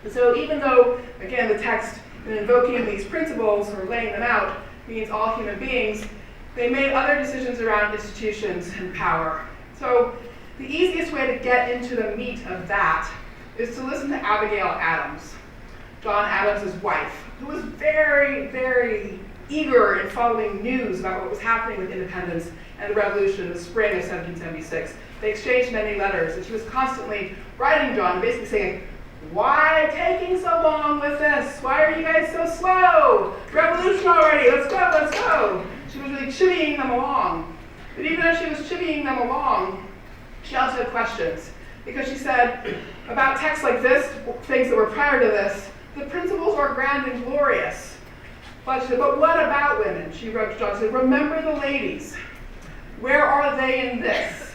And so even though, again, the text in invoking these principles or laying them out means all human beings, they made other decisions around institutions and power. So the easiest way to get into the meat of that is to listen to Abigail Adams, John Adams' wife, who was very, very eager in following news about what was happening with independence and the revolution in the spring of 1776. They exchanged many letters, and she was constantly writing John, basically saying, "Why taking so long with this? Why are you guys so slow? Revolution already, let's go, let's go." She was really chivying them along. But even as she was chivying them along, she also had questions. Because she said, about texts like this, things that were prior to this, the principles are grand and glorious. But she said, but what about women? She wrote to John, she said, "Remember the ladies. Where are they in this?"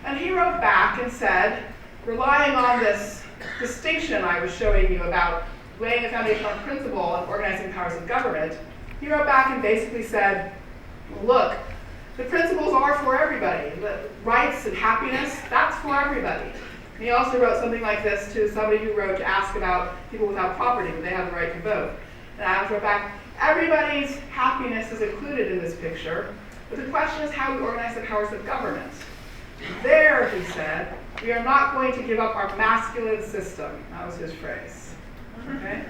And he wrote back and said, relying on this distinction I was showing you about laying a foundation on principle and organizing powers of government, he wrote back and basically said, look, the principles are for everybody. The rights and happiness, that's for everybody. And he also wrote something like this to somebody who wrote to ask about people without property, but they have the right to vote. And Adams wrote back, everybody's happiness is included in this picture, but the question is how we organize the powers of government. There, he said, we are not going to give up our masculine system. That was his phrase. Okay?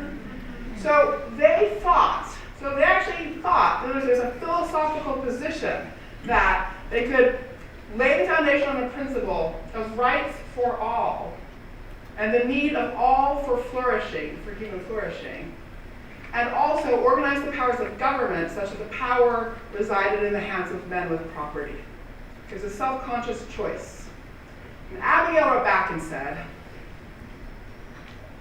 So they actually thought that there's a philosophical position that they could lay the foundation on the principle of rights for all and the need of all for flourishing, for human flourishing, and also organize the powers of government such that the power resided in the hands of men with property. It was a self-conscious choice. And Abigail wrote back and said,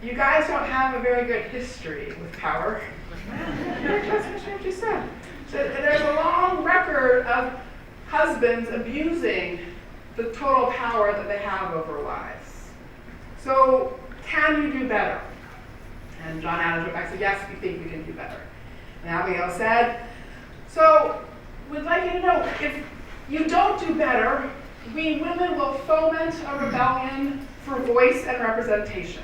"You guys don't have a very good history with power." That's what she said. So there's a long record of husbands abusing the total power that they have over wives. So can you do better? And John Adams wrote back and said, "Yes, we think we can do better." And Abigail said, "So we'd like you to know, if you don't do better, we women will foment a rebellion for voice and representation."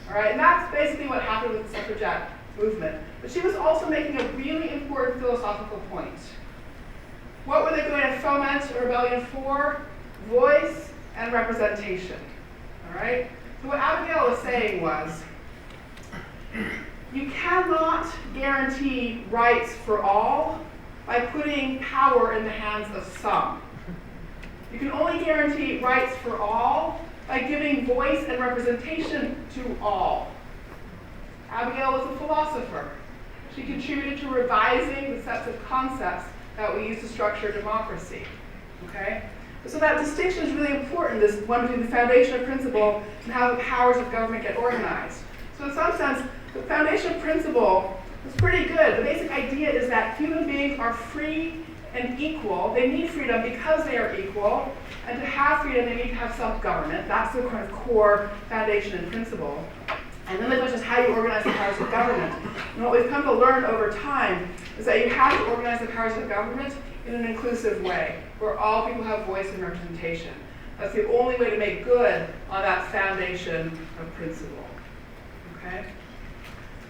All right, and that's basically what happened with the suffragette movement. But she was also making a really important philosophical point. What were they going to foment a rebellion for? Voice and representation. All right? So what Abigail was saying was, you cannot guarantee rights for all by putting power in the hands of some. You can only guarantee rights for all by giving voice and representation to all. Abigail was a philosopher. She contributed to revising the sets of concepts that we use to structure democracy. Okay? So that distinction is really important, this one between the foundation of principle and how the powers of government get organized. So in some sense, the foundation of principle It's pretty good. The basic idea is that human beings are free and equal. They need freedom because they are equal. And to have freedom, they need to have self-government. That's the kind of core foundation and principle. And then the question is how you organize the powers of government. And what we've come to learn over time is that you have to organize the powers of government in an inclusive way, where all people have voice and representation. That's the only way to make good on that foundation of principle. Okay?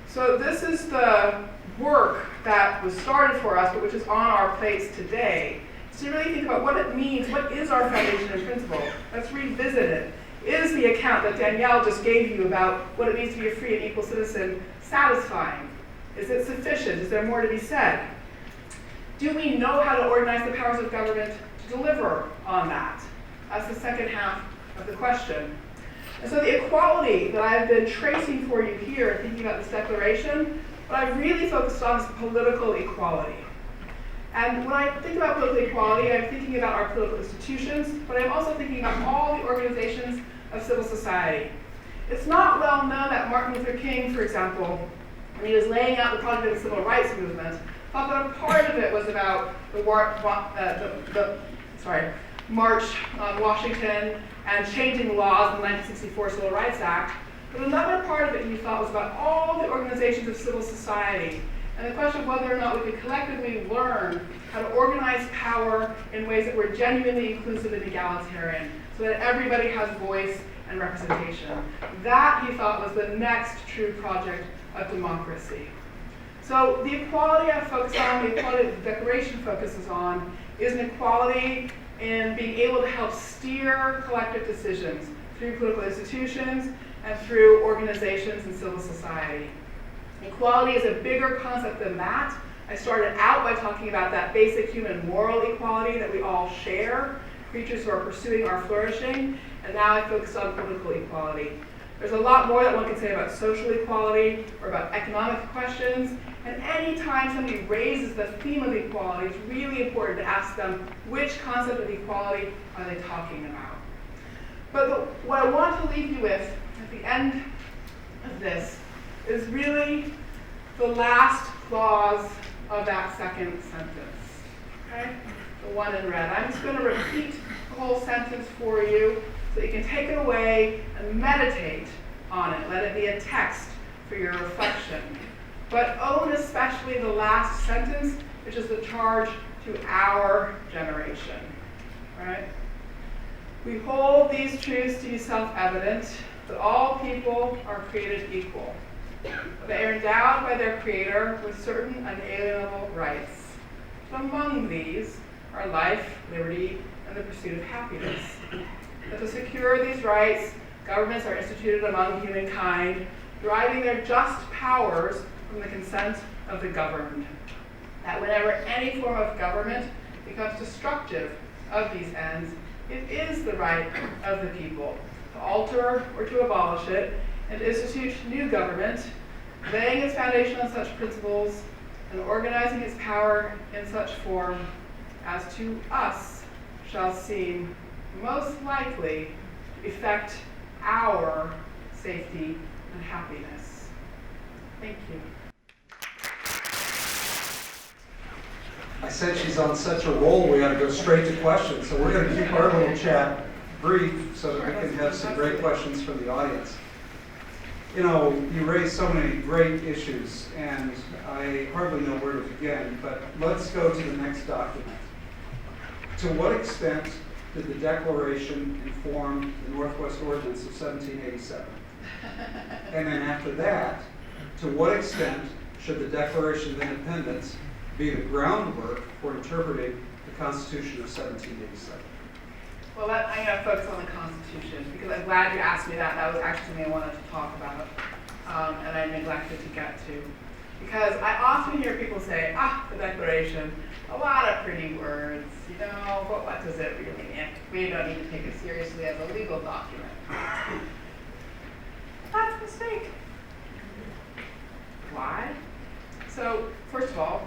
So this is the work that was started for us, but which is on our plates today. So to really think about what it means, what is our foundation and principle? Let's revisit it. Is the account that Danielle just gave you about what it means to be a free and equal citizen satisfying? Is it sufficient? Is there more to be said? Do we know how to organize the powers of government to deliver on that? That's the second half of the question. And so the equality that I've been tracing for you here, thinking about this declaration, what I've really focused on is political equality. And when I think about political equality, I'm thinking about our political institutions, but I'm also thinking about all the organizations of civil society. It's not well known that Martin Luther King, for example, when he was laying out the project of the civil rights movement, thought that a part of it was about the March on Washington and changing laws in the 1964 Civil Rights Act. But another part of it he thought was about all the organizations of civil society and the question of whether or not we could collectively learn how to organize power in ways that were genuinely inclusive and egalitarian, so that everybody has voice and representation. That, he thought, was the next true project of democracy. So the equality I focus on, the equality that the Declaration focuses on, is an equality in being able to help steer collective decisions through political institutions and through organizations and civil society. Equality is a bigger concept than that. I started out by talking about that basic human moral equality that we all share, creatures who are pursuing our flourishing, and now I focus on political equality. There's a lot more that one can say about social equality or about economic questions, and any time somebody raises the theme of equality, it's really important to ask them which concept of equality are they talking about. But what I want to leave you with at the end of this is really the last clause of that second sentence, okay? The one in red. I'm just going to repeat the whole sentence for you so that you can take it away and meditate on it. Let it be a text for your reflection. But own especially the last sentence, which is the charge to our generation, right? We hold these truths to be self-evident, that all people are created equal. They are endowed by their Creator with certain unalienable rights. Among these are life, liberty, and the pursuit of happiness. That to secure these rights, governments are instituted among humankind, deriving their just powers from the consent of the governed. That whenever any form of government becomes destructive of these ends, it is the right of the people to alter or to abolish it, and to institute new government, laying its foundation on such principles and organizing its power in such form as to us shall seem most likely to effect our safety and happiness. Thank you. I said she's on such a roll, we ought to go straight to questions. So we're going to keep our little chat brief so that we can have some great questions from the audience. You know, you raised so many great issues, and I hardly know where to begin, but let's go to the next document. To what extent did the Declaration inform the Northwest Ordinance of 1787? And then after that, to what extent should the Declaration of Independence be the groundwork for interpreting the Constitution of 1787? Well, I'm going to focus on the Constitution, because I'm glad you asked me that. That was actually something I wanted to talk about, and I neglected to get to. Because I often hear people say, the Declaration, a lot of pretty words, you know, but what does it really mean? We don't need to take it seriously as a legal document. That's a mistake. Why? So, first of all,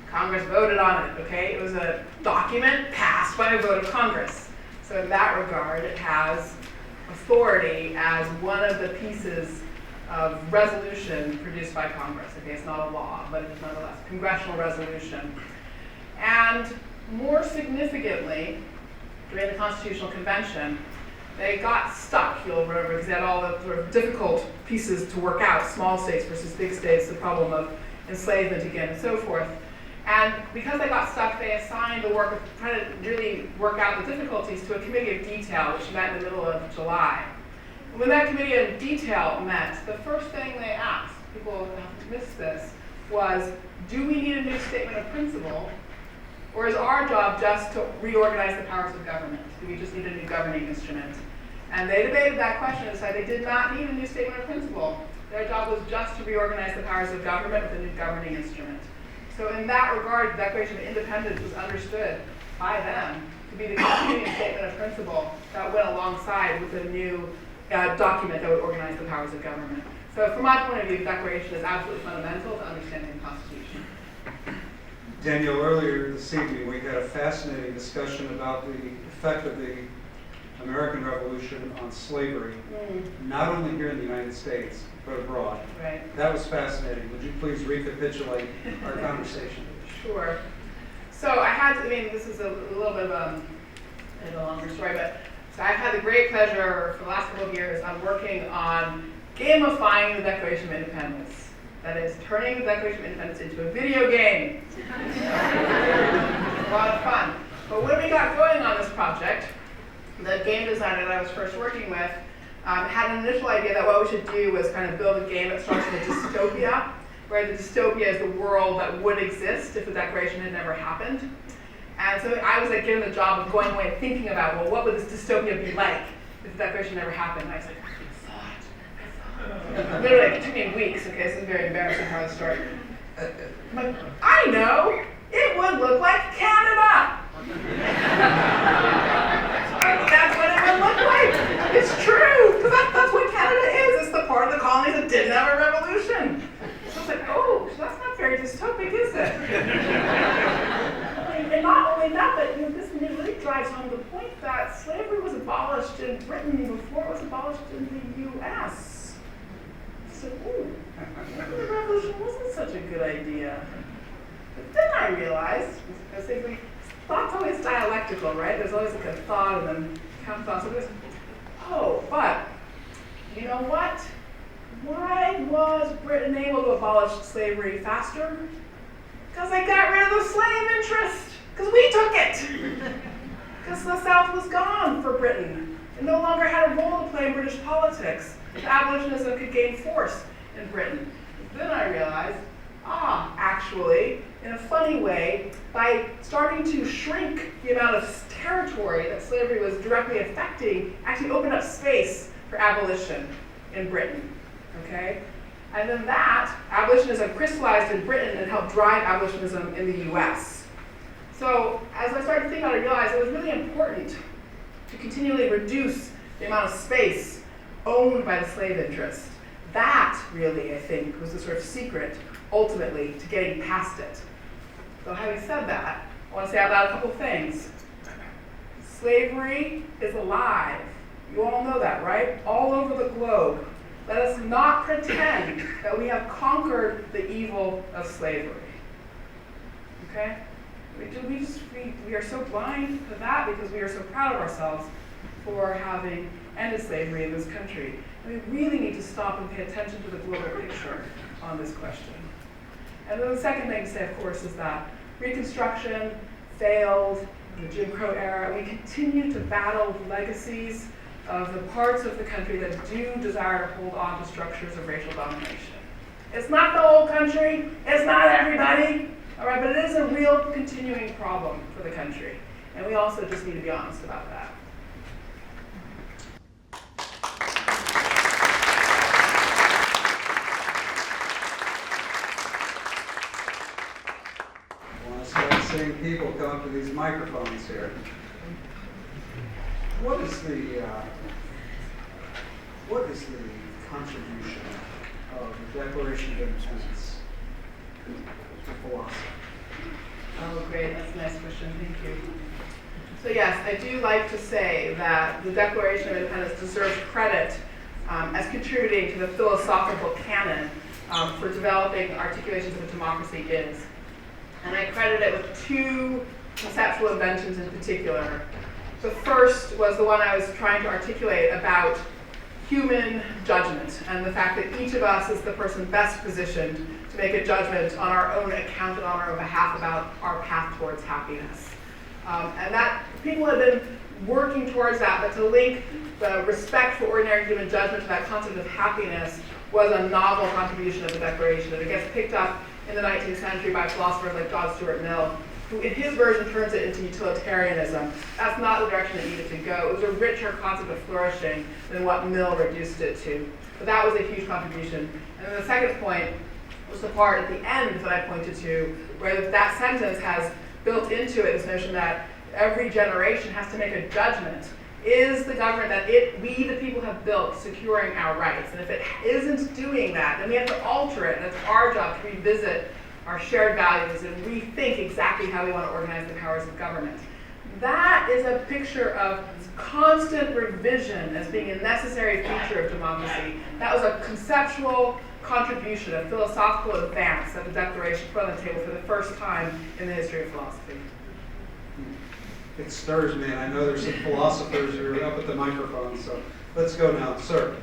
Congress voted on it, okay? It was a document passed by a vote of Congress. So in that regard, it has authority as one of the pieces resolution produced by Congress. Okay, it's not a law, but it's nonetheless a congressional resolution. And more significantly, during the Constitutional Convention, they got stuck, you'll remember, because they had all the sort of difficult pieces to work out, small states versus big states, the problem of enslavement again, and so forth. And because they got stuck, they assigned the work of trying to really work out the difficulties to a committee of detail, which met in the middle of July. When that committee of detail met, the first thing they asked, people have missed this, was, do we need a new statement of principle, or is our job just to reorganize the powers of government? Do we just need a new governing instrument? And they debated that question and decided they did not need a new statement of principle. Their job was just to reorganize the powers of government with a new governing instrument. So in that regard, the Declaration of Independence was understood by them to be the continuing statement of principle that went alongside with a new document that would organize the powers of government. So from my point of view, the Declaration is absolutely fundamental to understanding the Constitution. Danielle, earlier this evening, we had a fascinating discussion about the effect of the American Revolution on slavery, not only here in the United States, but abroad. Right. That was fascinating. Would you please recapitulate our conversation? Sure. So I had to, I mean, this is a little bit of a longer story, but so I've had the great pleasure for the last couple of years on working on gamifying the Declaration of Independence. That is, turning the Declaration of Independence into a video game. A lot of fun. But when we got going on this project, the game designer that I was first working with had an initial idea that what we should do was kind of build a game that starts with a dystopia, where the dystopia is the world that would exist if the Declaration had never happened. And so I was like given the job of going away and thinking about, well, what would this dystopia be like if the Declaration never happened? And I was like, I thought. Literally, it took me weeks. Okay, this is very embarrassing how it started. I'm like, I know, it would look like Canada. That's what it would look like. It's true, because that's what Canada is. It's the part of the colonies that didn't have a revolution. So I was like, oh, so that's not very dystopic, is it? And not only that, but this really drives home the point that slavery was abolished in Britain before it was abolished in the U.S. So, ooh, maybe the revolution wasn't such a good idea. But then I realized, because thought's always dialectical, right? There's always like a thought and then counter-thought. So there's, oh, but you know what? Why was Britain able to abolish slavery faster? Because they got rid of the slave interest. Because we took it. Because the South was gone for Britain. It no longer had a role to play in British politics. Abolitionism could gain force in Britain. Then I realized, actually, in a funny way, by starting to shrink the amount of territory that slavery was directly affecting, actually opened up space for abolition in Britain. Okay? And then that, abolitionism crystallized in Britain and helped drive abolitionism in the US. So as I started to think about it, I realized it was really important to continually reduce the amount of space owned by the slave interest. That really, I think, was the sort of secret, ultimately, to getting past it. So having said that, I want to say out loud a couple things. Slavery is alive. You all know that, right? All over the globe. Let us not pretend that we have conquered the evil of slavery. Okay? We are so blind to that because we are so proud of ourselves for having ended slavery in this country. And we really need to stop and pay attention to the global picture on this question. And then the second thing to say, of course, is that Reconstruction failed in the Jim Crow era. We continue to battle the legacies of the parts of the country that do desire to hold on to structures of racial domination. It's not the whole country, it's not everybody, all right, but it is a real continuing problem for the country. And we also just need to be honest about that. I want to start seeing people come up to these microphones here. What is the contribution of the Declaration of Independence to philosophy? Oh, great. That's a nice question. Thank you. So yes, I do like to say that the Declaration of Independence deserves credit as contributing to the philosophical canon for developing articulations of what democracy is. And I credit it with two conceptual inventions in particular. The first was the one I was trying to articulate about human judgment and the fact that each of us is the person best positioned to make a judgment on our own account and on our own behalf about our path towards happiness. And that people have been working towards that, but to link the respect for ordinary human judgment to that concept of happiness was a novel contribution of the Declaration. And it gets picked up in the 19th century by philosophers like John Stuart Mill, who in his version turns it into utilitarianism. That's not the direction it needed to go. It was a richer concept of flourishing than what Mill reduced it to. But that was a huge contribution. And then the second point was the part at the end that I pointed to, where that sentence has built into it this notion that every generation has to make a judgment. Is the government that we, the people, have built securing our rights? And if it isn't doing that, then we have to alter it. And it's our job to revisit our shared values and rethink exactly how we want to organize the powers of government. That is a picture of constant revision as being a necessary feature of democracy. That was a conceptual contribution, a philosophical advance that the Declaration put on the table for the first time in the history of philosophy. It stirs me, and I know there's some philosophers who are up at the microphone, so let's go now. Sir.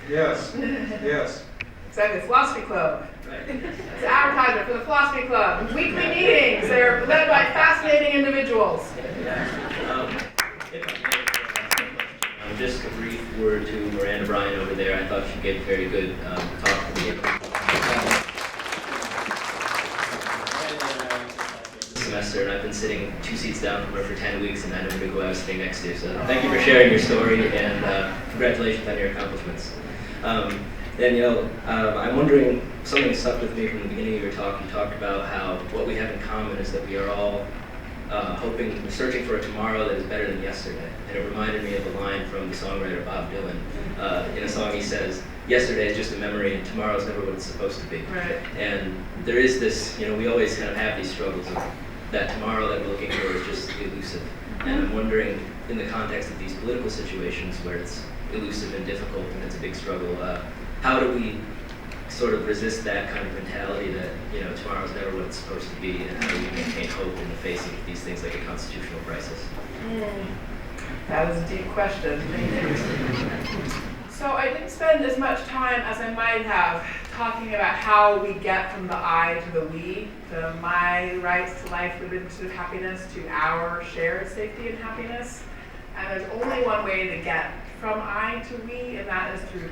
Yes, yes. Exactly, Philosophy Club. Right. It's an advertisement for the Philosophy Club. Weekly meetings. They're led by fascinating individuals. Just a brief word to Miranda Bryan over there. I thought she gave a very good talk. Semester, and I've been sitting 2 seats down from her for 10 weeks, and I never knew who I was sitting next to. So thank you for sharing your story, and congratulations on your accomplishments. Danielle, I'm wondering, something stuck with me from the beginning of your talk. You talked about how what we have in common is that we are all searching for a tomorrow that is better than yesterday. And it reminded me of a line from the songwriter Bob Dylan. In a song he says, "Yesterday is just a memory, and tomorrow is never what it's supposed to be." Right. And there is this, we always kind of have these struggles of that tomorrow that we're looking for is just elusive. And I'm wondering, in the context of these political situations where it's elusive and difficult and it's a big struggle, how do we sort of resist that kind of mentality that, tomorrow's never what it's supposed to be, and how do we maintain hope in the face of these things like a constitutional crisis? That is a deep question. So I didn't spend as much time as I might have talking about how we get from the I to the we, to my rights to life, liberty, and pursuit of happiness, to our shared safety and happiness. And there's only one way to get from I to we, and that is through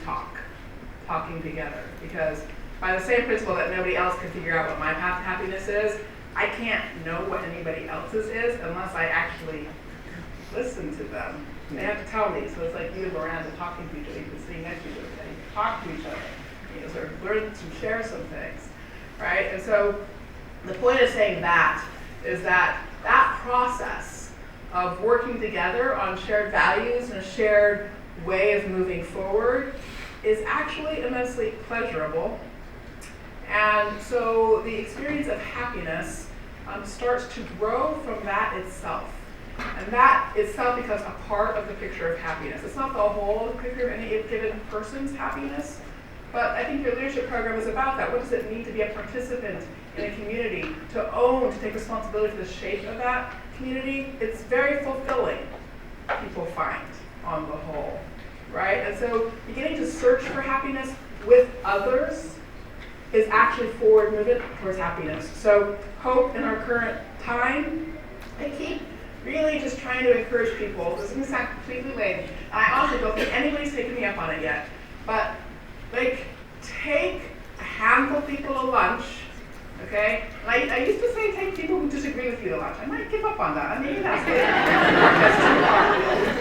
talking together. Because by the same principle that nobody else can figure out what my path to happiness is, I can't know what anybody else's is unless I actually listen to them. They have to tell me. So it's like you and Miranda talking to each other. You can sitting next to each other. You talk to each other. Sort of learn to share some things, right? And so the point of saying that is that that process of working together on shared values and a shared way of moving forward is actually immensely pleasurable. And so the experience of happiness starts to grow from that itself. And that itself becomes a part of the picture of happiness. It's not the whole picture of any given person's happiness, but I think your leadership program is about that. What does it mean to be a participant in a community, to own, to take responsibility for the shape of that community? It's very fulfilling, people find, on the whole, right? And so beginning to search for happiness with others is actually forward movement towards happiness. So hope in our current time, I keep really just trying to encourage people. This is going to sound completely lame. And I honestly don't think anybody's taken me up on it yet. But take a handful of people to lunch, okay? And I used to say take people who disagree with you to lunch. I might give up on that. I mean, that's We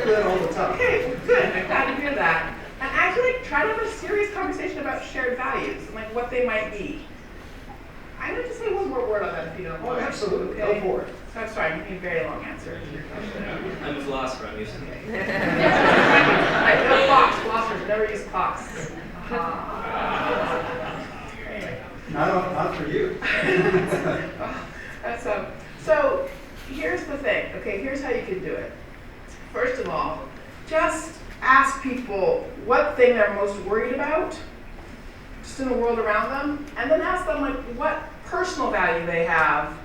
do that all the time. Okay, good. I'm glad to hear that. And actually try to have a serious conversation about shared values and what they might be. I'm going to say one more word on that if you don't mind. Oh, absolutely. Okay? Go for it. So I'm sorry, I'm giving a very long answer to your question. I'm a philosopher, I'm used to it. Right, no clocks. Philosophers never use clocks. Anyway. Not for you. So here's the thing. Okay, here's how you can do it. First of all, just ask people what thing they're most worried about, just in the world around them, and then ask them like what personal value they have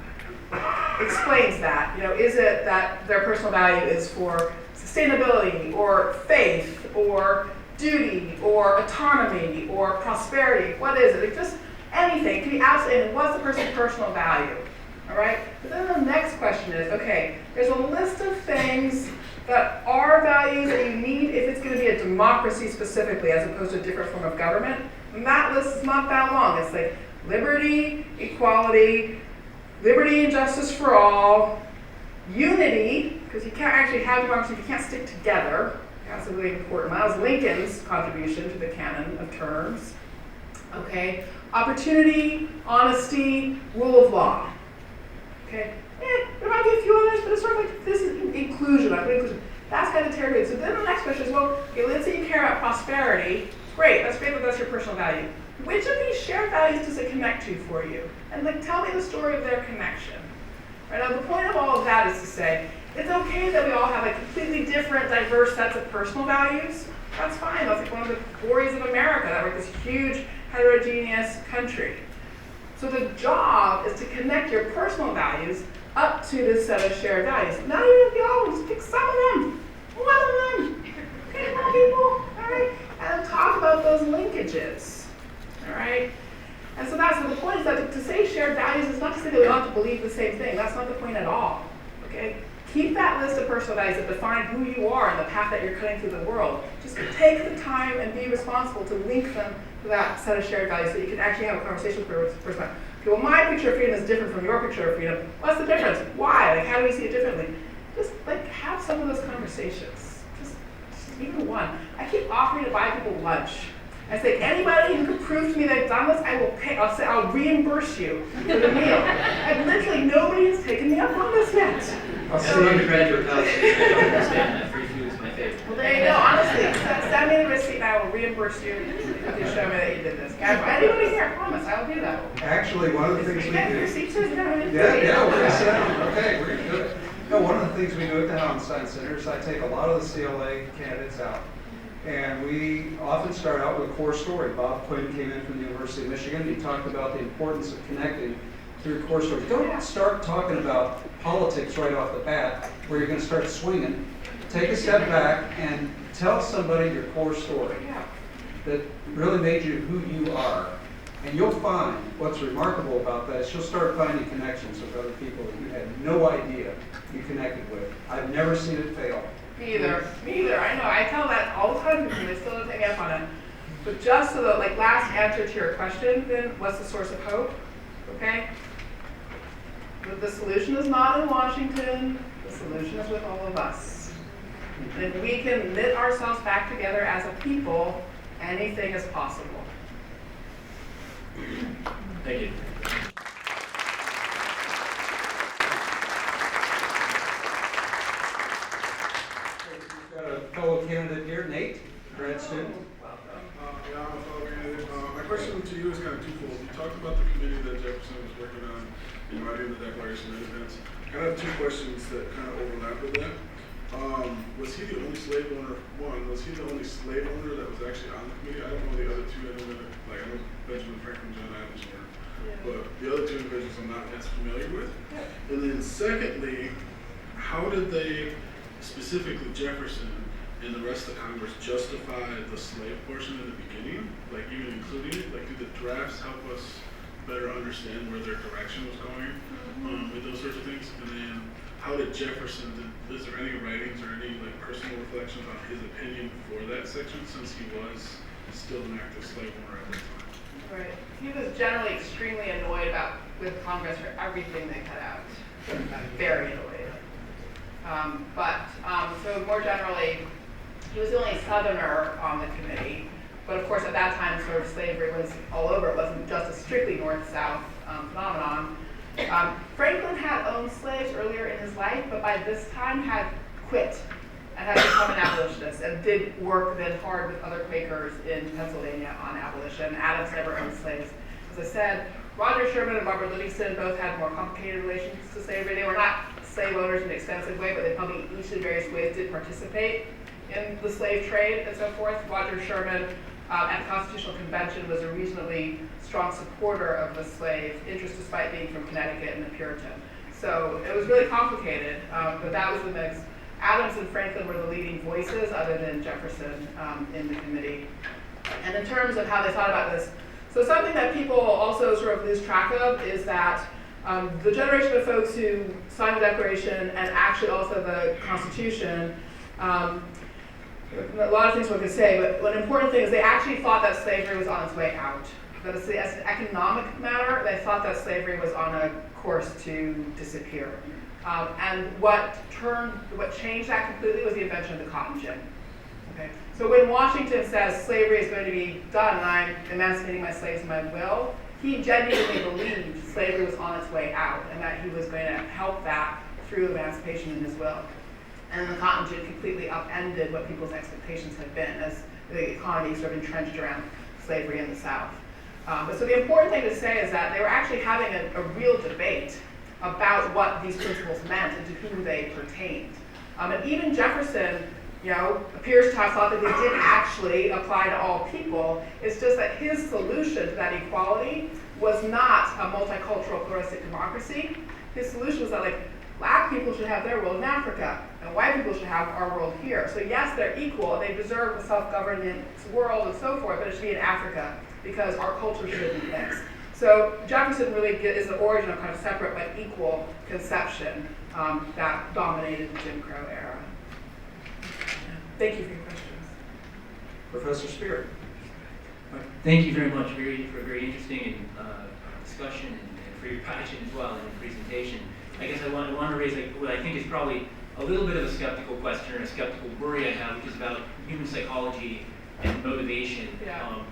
explains that. You know, is it that their personal value is for sustainability or faith or duty or autonomy or prosperity? What is it? It's just anything. It can be absolutely anything. What's the person's personal value? All right? But then the next question is, okay, there's a list of things that are values that you need if it's going to be a democracy specifically as opposed to a different form of government. And that list is not that long. It's like liberty, equality, liberty and justice for all, unity, because you can't actually have democracy if you can't stick together. That's a really important one. That was Lincoln's contribution to the canon of terms. Okay, opportunity, honesty, rule of law. Okay, there might be a few others, but it's sort of like this is inclusion. I put inclusion. That's kind of terrible. So then the next question is, well, okay, let's say you care about prosperity. Great, that's great that that's your personal value. Which of these shared values does it connect to for you? And like, tell me the story of their connection. Right, now the point of all of that is to say, it's okay that we all have like completely different, diverse sets of personal values. That's fine. That's like one of the glories of America, that we're this huge, heterogeneous country. So the job is to connect your personal values up to this set of shared values. Not even the all, just pick some of them, one of them. Okay, come on, people. All right, and then talk about those linkages. All right. And so that's the point, is that to say shared values is not to say that we all have to believe the same thing. That's not the point at all. Okay? Keep that list of personal values that define who you are and the path that you're cutting through the world. Just take the time and be responsible to link them to that set of shared values so you can actually have a conversation with the person. Okay, well, my picture of freedom is different from your picture of freedom. What's the difference? Why? Like, how do we see it differently? Just like have some of those conversations. Just even one. I keep offering to buy people lunch. I say, anybody who can prove to me they've done this, I will pay. I'll reimburse you for the meal. And literally nobody has taken me up on this yet. As an undergraduate college student, I don't understand that free food is my favorite. Well, there you go. Honestly, send me the receipt and I will reimburse you if you show me that you did this. Anybody here, I promise, I will do that. Actually, one of the things we You got your do. receipt too? Yeah, we're gonna sit down. Okay, we're gonna do it. No, one of the things we do at the Hauenstein Center is I take a lot of the CLA candidates out. And we often start out with a core story. Bob Quinn came in from the University of Michigan. He talked about the importance of connecting through core stories. Don't start talking about politics right off the bat where you're going to start swinging. Take a step back and tell somebody your core story that really made you who you are. And you'll find what's remarkable about that is you'll start finding connections with other people that you had no idea you connected with. I've never seen it fail. Me either. I know. I tell that all the time because they still don't take me up on it. But just so that, like, last answer to your question, then, what's the source of hope? Okay? But the solution is not in Washington. The solution is with all of us. And if we can knit ourselves back together as a people, anything is possible. Thank you. A fellow candidate here, Nate, grad student. Yeah, I'm a fellow candidate. My question to you is kind of twofold. You talked about the committee that Jefferson was working on in writing the Declaration of Independence. I kind of have two questions that kind of overlap with that. Was he the only slave owner? One, was he the only slave owner that was actually on the committee? I don't know the other two. I know Benjamin Franklin, John Adams were, but the other two individuals I'm not as familiar with. And then secondly, how did they, specifically Jefferson and the rest of Congress, justify the slave portion in the beginning, like even including it? Like, do the drafts help us better understand where their direction was going with those sorts of things? And then, how did Jefferson? Is there any writings or any like personal reflections on his opinion for that section, since he was still an active slave owner at the time? Right. He was generally extremely annoyed with Congress for everything they cut out. Very annoyed. So more generally, he was the only Southerner on the committee, but of course at that time sort of slavery was all over. It wasn't just a strictly North-South phenomenon. Franklin had owned slaves earlier in his life, but by this time had quit and had become an abolitionist and did work then hard with other Quakers in Pennsylvania on abolition. Adams never owned slaves. As I said, Roger Sherman and Robert Livingston both had more complicated relations to slavery. They were not slave owners in an extensive way, but they probably each in various ways did participate in the slave trade and so forth. Roger Sherman at the Constitutional Convention was a reasonably strong supporter of the slave interest despite being from Connecticut and a Puritan. So it was really complicated, but that was the mix. Adams and Franklin were the leading voices other than Jefferson in the committee. And in terms of how they thought about this, so something that people also sort of lose track of is that the generation of folks who signed the Declaration and actually also the Constitution, a lot of things one could say, but one important thing is they actually thought that slavery was on its way out. That as an economic matter, they thought that slavery was on a course to disappear. And what changed that completely was the invention of the cotton gin. Okay? So when Washington says slavery is going to be done and I'm emancipating my slaves in my will, he genuinely believed slavery was on its way out and that he was going to help that through emancipation in his will. And the cotton gin completely upended what people's expectations had been as the economy sort of entrenched around slavery in the South. But so the important thing to say is that they were actually having a real debate about what these principles meant and to whom they pertained. And even Jefferson, appears to have thought that they did actually apply to all people. It's just that his solution to that equality was not a multicultural pluralistic democracy. His solution was that black people should have their world in Africa and white people should have our world here. So yes, they're equal and they deserve a self-governance world and so forth, but it should be in Africa because our culture shouldn't mix. So Jefferson really is the origin of kind of separate but equal conception that dominated the Jim Crow era. Thank you for your questions. Professor Spear. Thank you very much for a very interesting discussion and for your passion as well in the presentation. I guess I want to raise what I think is probably a little bit of a skeptical question or a skeptical worry I have, which is about human psychology and motivation. Yeah.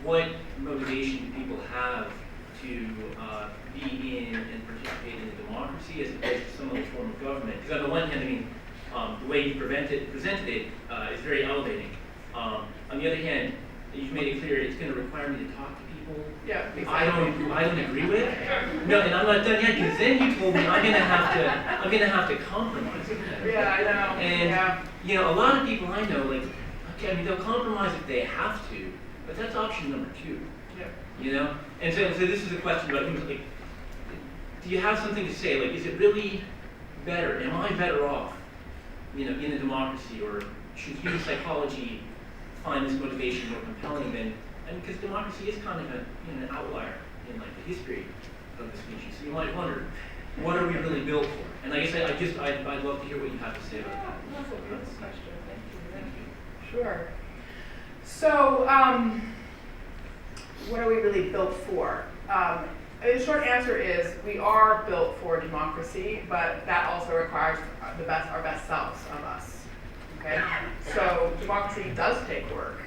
What motivation do people have to be in and participate in a democracy as opposed to some other form of government? Because on the one hand, the way you presented it is very elevating. On the other hand, you've made it clear it's going to require me to talk to people. Yeah, exactly. I don't agree with. No, and I'm not done yet because then you told me I'm going to have to compromise. Yeah, I know. And a lot of people I know, they'll compromise if they have to, but that's option number 2. Yeah. And so this is a question about do you have something to say? Is it really better? Am I better off? In a democracy, or should human psychology find this motivation more compelling than? And because democracy is kind of an outlier in the history of the species, so you might wonder, what are we really built for? And I guess I'd love to hear what you have to say about that. That's a good question. Thank you. Sure. So, what are we really built for? The short answer is we are built for democracy, but that also requires our best selves of us. Okay? So democracy does take work.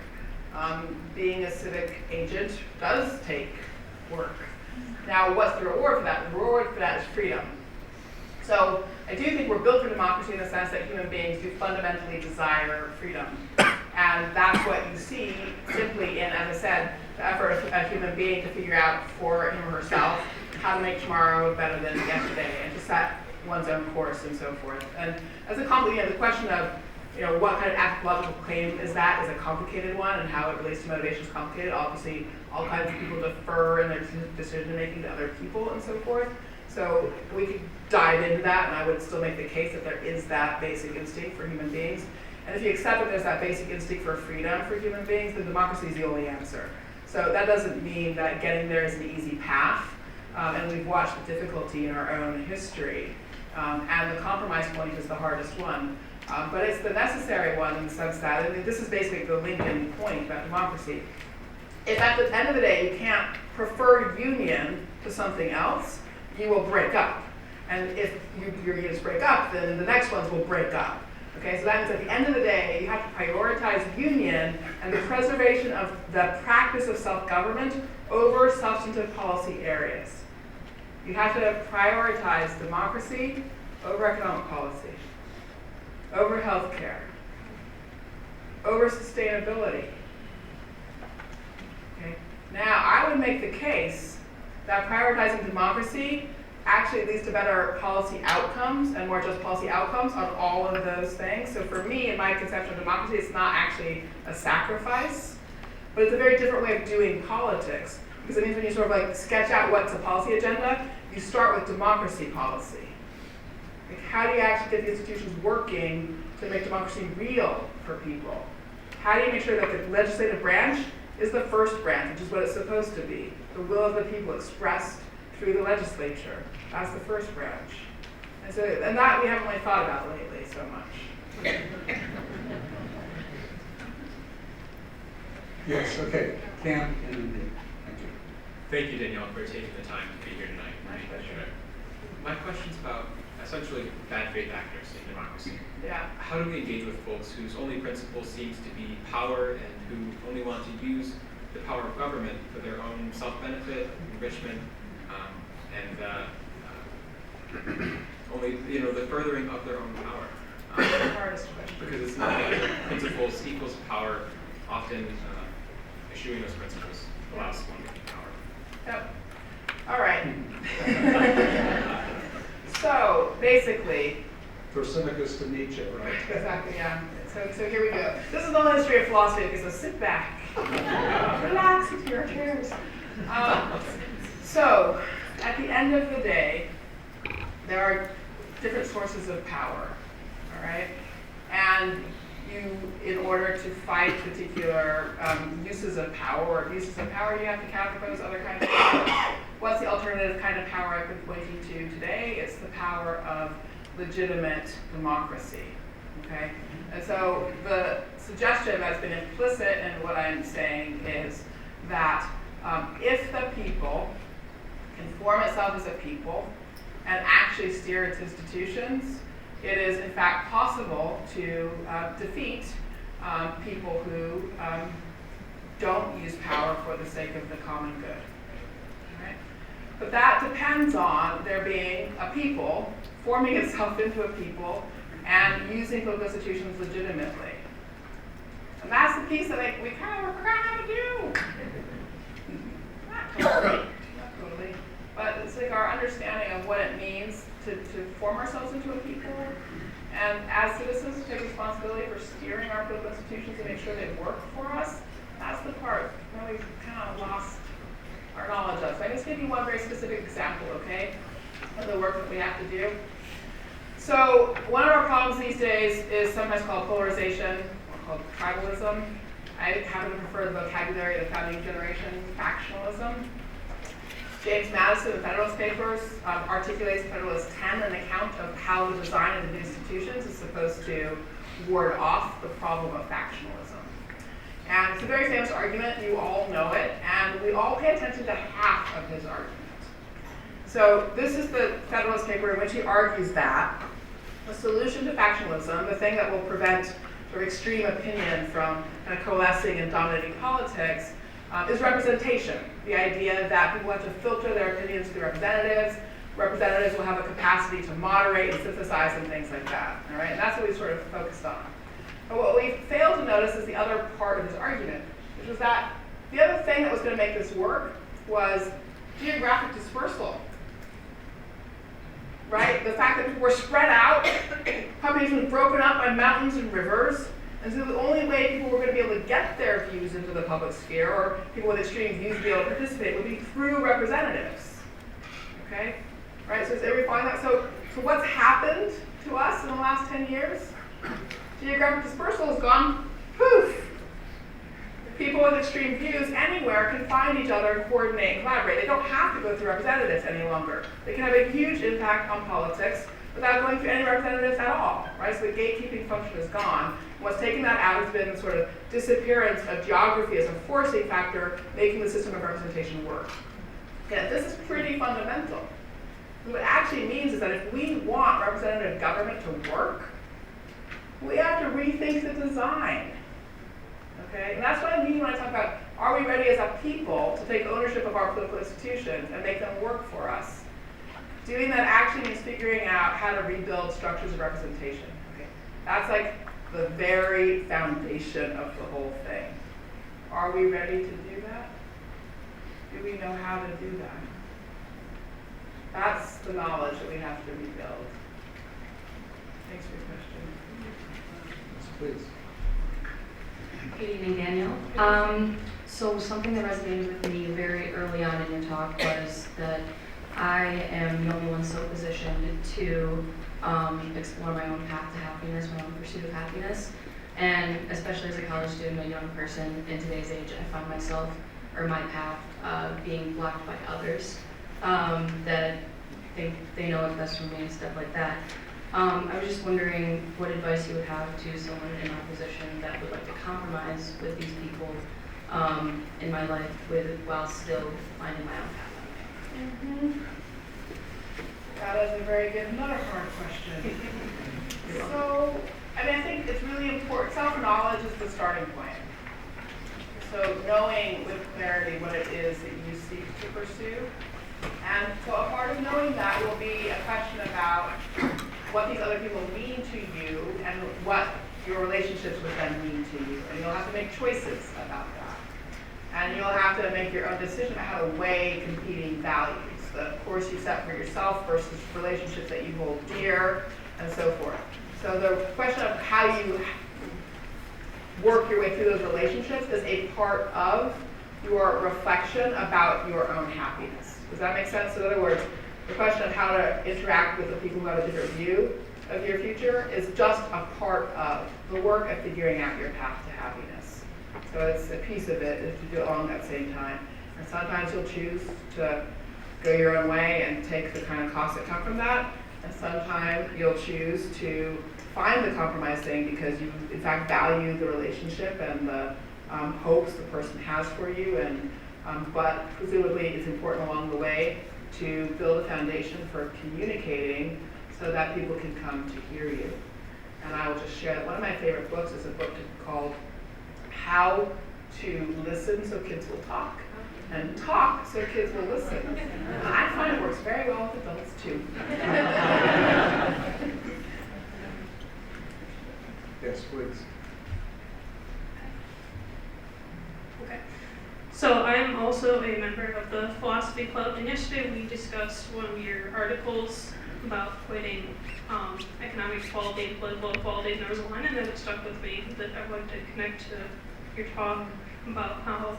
Being a civic agent does take work. Now, what's the reward for that? The reward for that is freedom. So I do think we're built for democracy in the sense that human beings do fundamentally desire freedom. And that's what you see simply in, as I said, the effort of a human being to figure out for him or herself how to make tomorrow better than yesterday and to set one's own course and so forth. And as a the question of what kind of anthropological claim is a complicated one, and how it relates to motivation is complicated. Obviously, all kinds of people defer in their decision making to other people and so forth. So we could dive into that, and I would still make the case that there is that basic instinct for human beings. And if you accept that there's that basic instinct for freedom for human beings, then democracy is the only answer. So that doesn't mean that getting there is an easy path, and we've watched the difficulty in our own history. And the compromise point is the hardest one. But it's the necessary one in the sense that, and this is basically the Lincoln point about democracy. If at the end of the day you can't prefer union to something else, you will break up. And if your units break up, then the next ones will break up. Okay, so that means at the end of the day, you have to prioritize union and the preservation of the practice of self-government over substantive policy areas. You have to prioritize democracy over economic policy, over healthcare, over sustainability. Okay? Now, I would make the case that prioritizing democracy actually leads to better policy outcomes and more just policy outcomes on all of those things. So for me, in my conception of democracy, it's not actually a sacrifice, but it's a very different way of doing politics. Because it means when you sort of like sketch out what's a policy agenda, you start with democracy policy. Like how do you actually get the institutions working to make democracy real for people? How do you make sure that the legislative branch is the first branch, which is what it's supposed to be, the will of the people expressed through the legislature. That's the first branch. And that we haven't really thought about lately so much. Yes, okay. Cam and then Dave. Thank you. Thank you, Danielle, for taking the time to be here tonight. My pleasure. My question's about essentially bad faith actors in democracy. Yeah. How do we engage with folks whose only principle seems to be power and who only want to use the power of government for their own self-benefit, enrichment, and only, the furthering of their own power? The hardest question. Because it's not that principles equals power. Often eschewing those principles allows one to get power. Yep. All right. So basically, Thrasymachus to Nietzsche, right? exactly, yeah. So here we go. This is the whole history of philosophy, okay, so sit back. Relax into your chairs. So, at the end of the day, there are different sources of power, all right? And you, in order to fight particular uses of power or abuses of power, you have to counterpose other kinds of power. What's the alternative kind of power I've been pointing to today? It's the power of legitimate democracy, okay? And so the suggestion that's been implicit in what I'm saying is that if the people can form itself as a people and actually steer its institutions, it is in fact possible to defeat people who don't use power for the sake of the common good. Right? But that depends on there being a people forming itself into a people and using political institutions legitimately. And that's the piece that we kind of are how to do. Not totally, but it's like our understanding of what it means to form ourselves into a people, and as citizens take responsibility for steering our political institutions and make sure they work for us. That's the part that we've kind of lost our knowledge of. So I just give you one very specific example, okay, of the work that we have to do. So one of our problems these days is sometimes called polarization, or called tribalism. I happen to prefer the vocabulary of the founding generation, factionalism. James Madison, in Federalist Papers, articulates Federalist 10, an account of how the design of the institutions is supposed to ward off the problem of factionalism. And it's a very famous argument, you all know it, and we all pay attention to half of his argument. So this is the Federalist paper in which he argues that the solution to factionalism, the thing that will prevent sort of extreme opinion from kind of coalescing and dominating politics, is representation. The idea that people have to filter their opinions through representatives. Representatives will have a capacity to moderate and synthesize and things like that. All right, and that's what we sort of focused on. But what we failed to notice is the other part of his argument, which was that the other thing that was going to make this work was geographic dispersal. Right? The fact that people were spread out, population was broken up by mountains and rivers, and so the only way people were going to be able to get their views into the public sphere, or people with extreme views to be able to participate, would be through representatives. Okay? Right? So is everybody following that? So what's happened to us in the last 10 years? Geographic dispersal has gone poof. People with extreme views anywhere can find each other, coordinate, and collaborate. They don't have to go through representatives any longer. They can have a huge impact on politics without going through any representatives at all, right? So the gatekeeping function is gone. What's taken that out has been the sort of disappearance of geography as a forcing factor, making the system of representation work. Yeah, this is pretty fundamental. What it actually means is that if we want representative government to work, we have to rethink the design. Okay? And that's what I mean when I talk about, are we ready as a people to take ownership of our political institutions and make them work for us? Doing that actually means figuring out how to rebuild structures of representation. Okay? That's like the very foundation of the whole thing. Are we ready to do that? Do we know how to do that? That's the knowledge that we have to rebuild. Thanks for your question. Please. Good evening, Danielle. So something that resonated with me very early on in your talk was that I am the only one so positioned to explore my own path to happiness, my own pursuit of happiness. And especially as a college student, a young person in today's age, I find myself, or my path, being blocked by others that think they know what's best for me and stuff like that. I was just wondering what advice you would have to someone in my position that would like to compromise with these people in my life while still finding my own path. That is a very good, another hard question. So, I think it's really important. Self-knowledge is the starting point. So knowing with clarity what it is that you seek to pursue. And so a part of knowing that will be a question about what these other people mean to you and what your relationships with them mean to you. And you'll have to make choices about that. And you'll have to make your own decision about how to weigh competing values. The course you set for yourself versus relationships that you hold dear, and so forth. So the question of how you work your way through those relationships is a part of your reflection about your own happiness. Does that make sense? So in other words, the question of how to interact with the people who have a different view of your future is just a part of the work of figuring out your path to happiness. So it's a piece of it if you do it all at the same time. And sometimes you'll choose to go your own way and take the kind of costs that come from that. And sometimes you'll choose to find the compromise thing because you, in fact, value the relationship and the hopes the person has for you. And but presumably it's important along the way to build a foundation for communicating so that people can come to hear you. And I will just share that one of my favorite books is a book called How to Listen So Kids Will Talk. And talk so kids will listen. And I find it works very well with adults too. Yes, please. Okay. So I'm also a member of the philosophy club, and yesterday we discussed one of your articles about quitting economic equality and political equality, and there was a line in there that stuck with me that I'd like to connect to your talk about how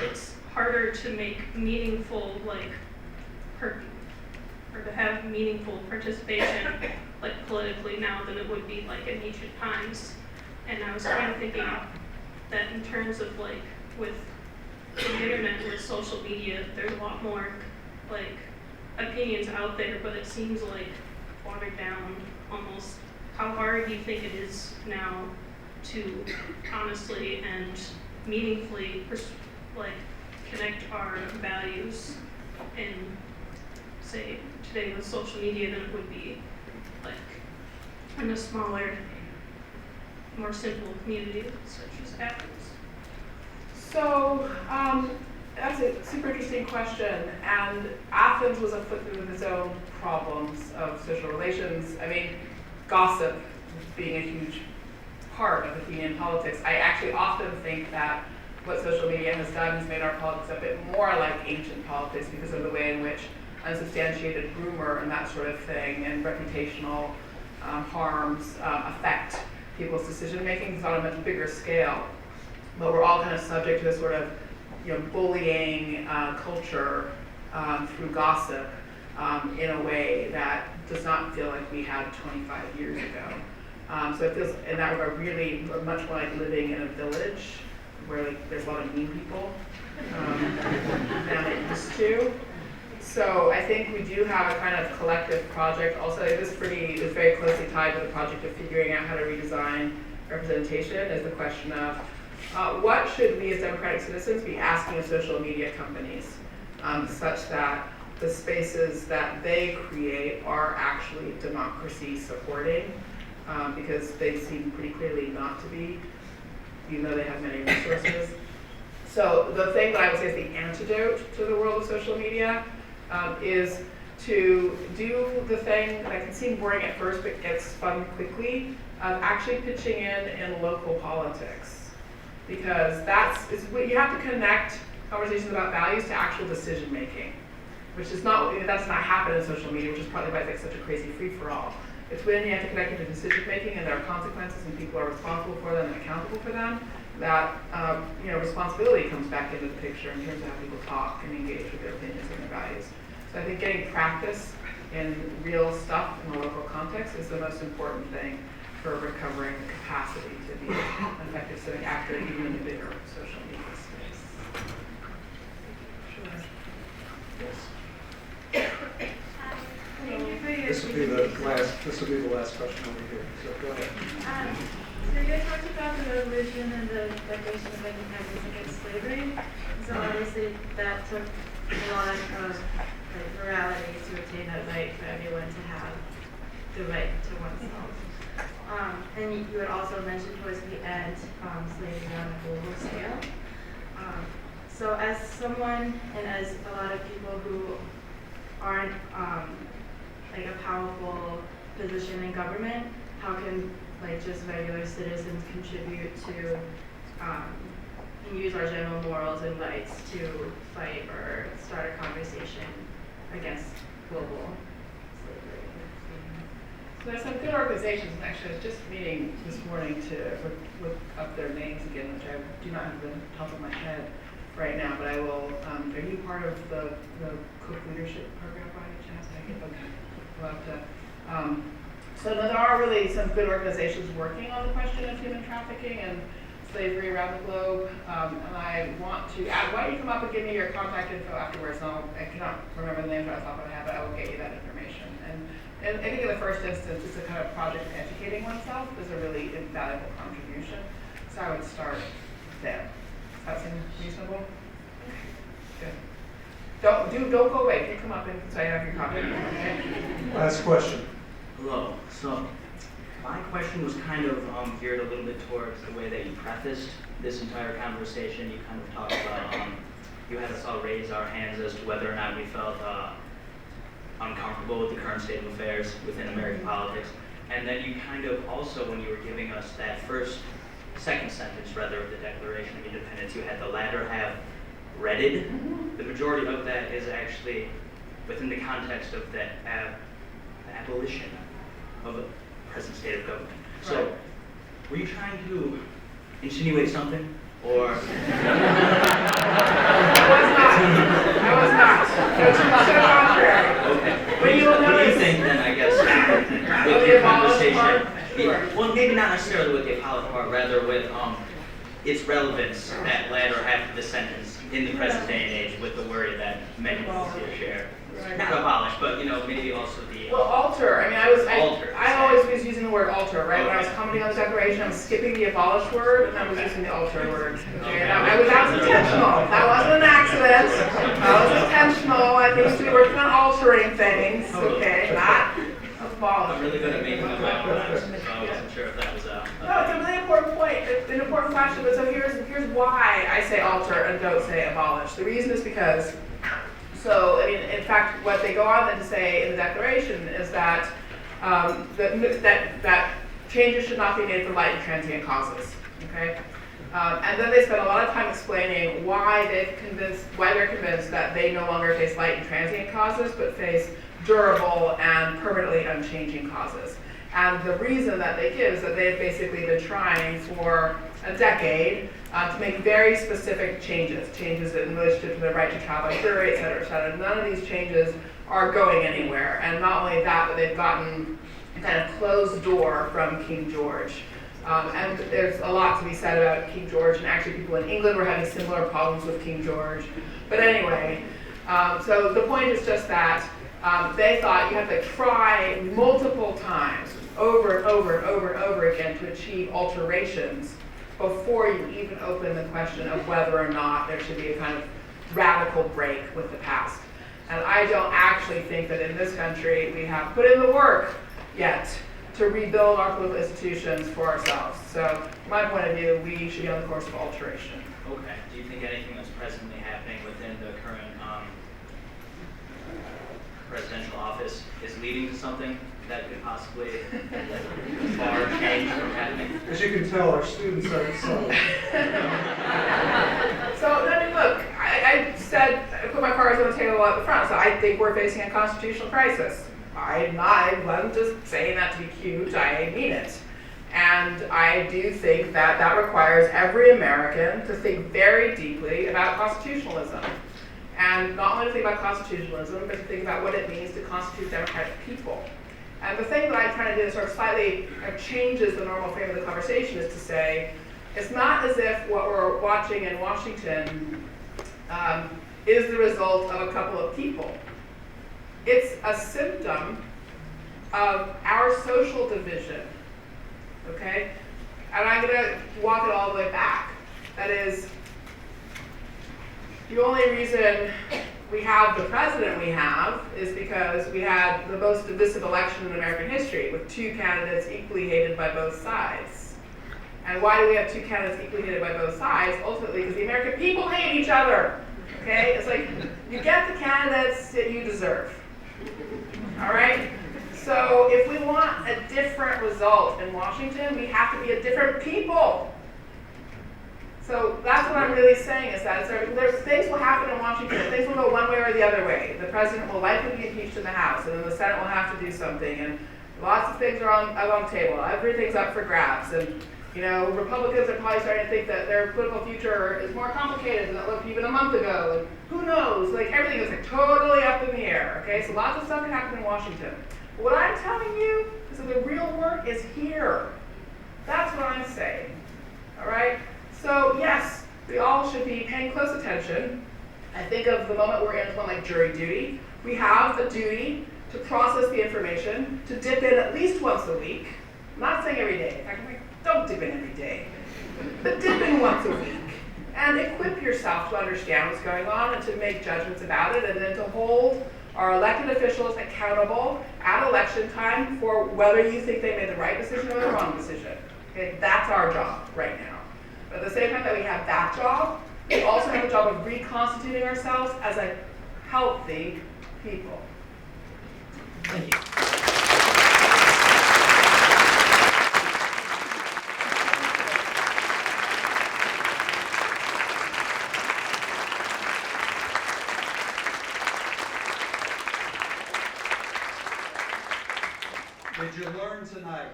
it's harder to make meaningful, or to have meaningful participation, politically now than it would be, in ancient times. And I was kind of thinking that in terms of, with the internet, with social media, there's a lot more, opinions out there, but it seems, watered down almost. How hard do you think it is now to honestly and meaningfully connect our values in, say, today with social media than it would be in a smaller, more simple community such as Athens? So that's a super interesting question. And Athens was afflicted with its own problems of social relations. Gossip being a huge part of Athenian politics. I actually often think that what social media has done is made our politics a bit more like ancient politics because of the way in which unsubstantiated rumor and that sort of thing and reputational harms affect people's decision making. It's on a much bigger scale, but we're all kind of subject to this sort of bullying culture through gossip in a way that does not feel like we had 25 years ago. So it feels, in that regard, really much more like living in a village where there's a lot of mean people than it used to. So I think we do have a kind of collective project. Also, it is very closely tied to the project of figuring out how to redesign representation. Is the question of what should we as democratic citizens be asking of social media companies such that the spaces that they create are actually democracy supporting, because they seem pretty clearly not to be, even though they have many resources. So the thing that I would say is the antidote to the world of social media is to do the thing that can seem boring at first but gets fun quickly, of actually pitching in local politics. Because you have to connect conversations about values to actual decision making. which is not, that's not happened in social media, which is partly why it's like such a crazy free-for-all. It's when you have to connect it to decision-making and there are consequences and people are responsible for them and accountable for them, that responsibility comes back into the picture in terms of how people talk and engage with their opinions and their values. So I think getting practice in real stuff in a local context is the most important thing for recovering the capacity to be an effective civic actor even in the bigger social media space. Sure. Yes. Thank you for your This will be the last question over here, so go ahead. So you guys talked about the revolution and the Declaration of Independence against slavery. So obviously that took a lot of morality to obtain that right for everyone to have the right to oneself. And you had also mentioned towards the end slavery on a global scale. So as someone and as a lot of people who aren't like a powerful position in government, how can like just regular citizens contribute to and use our general morals and rights to fight or start a conversation against global slavery? So there's some good organizations, and actually I was just meeting this morning to look up their names again, which I do not have the top of my head right now, but I will. Are you part of the Cook Leadership Program by any chance? Okay. We'll have to, so there are really some good organizations working on the question of human trafficking and slavery around the globe. And I want to add, why don't you come up and give me your contact info afterwards, and I cannot remember the names right off the top of my head, but I will get you that information. And I think in the first instance, it's a kind of project of educating oneself is a really invaluable contribution. So I would start there. Does that seem reasonable? Good. Don't go away. You come up and so I have your contact info, okay? Last question. Hello. So my question was kind of geared a little bit towards the way that you prefaced this entire conversation. You kind of talked about you had us all raise our hands as to whether or not we felt uncomfortable with the current state of affairs within American politics. And then you kind of also, when you were giving us that second sentence rather of the Declaration of Independence, you had the latter half redded. Mm-hmm. The majority of that is actually within the context of the abolition of the present state of government. So, right. Were you trying to insinuate something, or? I was not. It was to the contrary. Okay. But you'll What do you notice- think then, I guess, Of with the your abolished conversation? part? Sure. Well, maybe not necessarily with the abolished part, rather with its relevance, that latter half of the sentence, in the present day and age, with the worry that many people here share. Right. Not abolish, but maybe also the Well, alter. I mean, Alter. I always was using the word alter, right? When I was commenting on the Declaration, I was skipping the abolish word, and I was using the alter word. Okay? And that was intentional. That wasn't an accident. That was intentional. I think we were working on altering things, okay? Not abolish. I'm really good at making them my own lives, so I wasn't sure if that was No, it's a really important point. It's an important question. But so here's why I say alter and don't say abolish. The reason is because, so I mean, in fact, what they go on then to say in the Declaration is that that changes should not be made for light and transient causes. Okay, and then they spend a lot of time explaining why they're convinced that they no longer face light and transient causes, but face durable and permanently unchanging causes. And the reason that they give is that they've basically been trying for a decade to make very specific changes in relationship to the right to travel by jury, et cetera, et cetera. None of these changes are going anywhere. And not only that, but they've gotten a kind of closed door from King George. And there's a lot to be said about King George, and actually people in England were having similar problems with King George. But anyway, so the point is just that they thought you have to try multiple times, over and over and over and over again, to achieve alterations before you even open the question of whether or not there should be a kind of radical break with the past. And I don't actually think that in this country we have put in the work yet to rebuild our political institutions for ourselves. So from my point of view, we should be on the course of alteration. Okay. Do you think anything that's presently happening within the current presidential office is leading to something that could possibly far change from happening? As you can tell, our students are excited. So, I mean, look, I said, I put my cards on the table people at the front. So I think we're facing a constitutional crisis. I wasn't just saying that to be cute, I mean it. And I do think that that requires every American to think very deeply about constitutionalism. And not only to think about constitutionalism, but to think about what it means to constitute democratic people. And the thing that I'm trying to do that sort of slightly changes the normal frame of the conversation is to say, it's not as if what we're watching in Washington is the result of a couple of people. It's a symptom of our social division, okay? And I'm gonna walk it all the way back. That is, the only reason we have the president we have is because we had the most divisive election in American history with two candidates equally hated by both sides. And why do we have two candidates equally hated by both sides? Ultimately, because the American people hate each other, okay? It's like, you get the candidates that you deserve, all right? So if we want a different result in Washington, we have to be a different people. So that's what I'm really saying is that there's things will happen in Washington. Things will go one way or the other way. The president will likely be impeached in the House, and then the Senate will have to do something. And lots of things are on the table. Everything's up for grabs. And you know, Republicans are probably starting to think that their political future is more complicated than it looked even a month ago. And who knows? Like everything is like totally up in the air. Okay, so lots of stuff can happen in Washington. But what I'm telling you is that the real work is here. That's what I'm saying. All right. So yes, we all should be paying close attention. I think of the moment we're in as one like jury duty. We have a duty to process the information, to dip in at least once a week. I'm not saying every day. In fact, don't dip in every day, but dip in once a week. And equip yourself to understand what's going on and to make judgments about it, and then to hold our elected officials accountable at election time for whether you think they made the right decision or the wrong decision. Okay, that's our job right now. But at the same time that we have that job, we also have the job of reconstituting ourselves as a healthy people. Thank you. Did you learn tonight?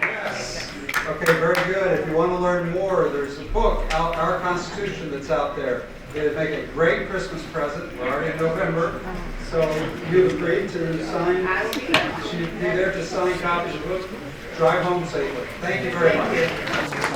Yes. Okay, very good. If you want to learn more, there's a book, Our Constitution, that's out there. It'd make a great Christmas present. We're already in November. So you agreed to sign? She'd be there to sign copies of the book. Drive home safely. Thank you very much.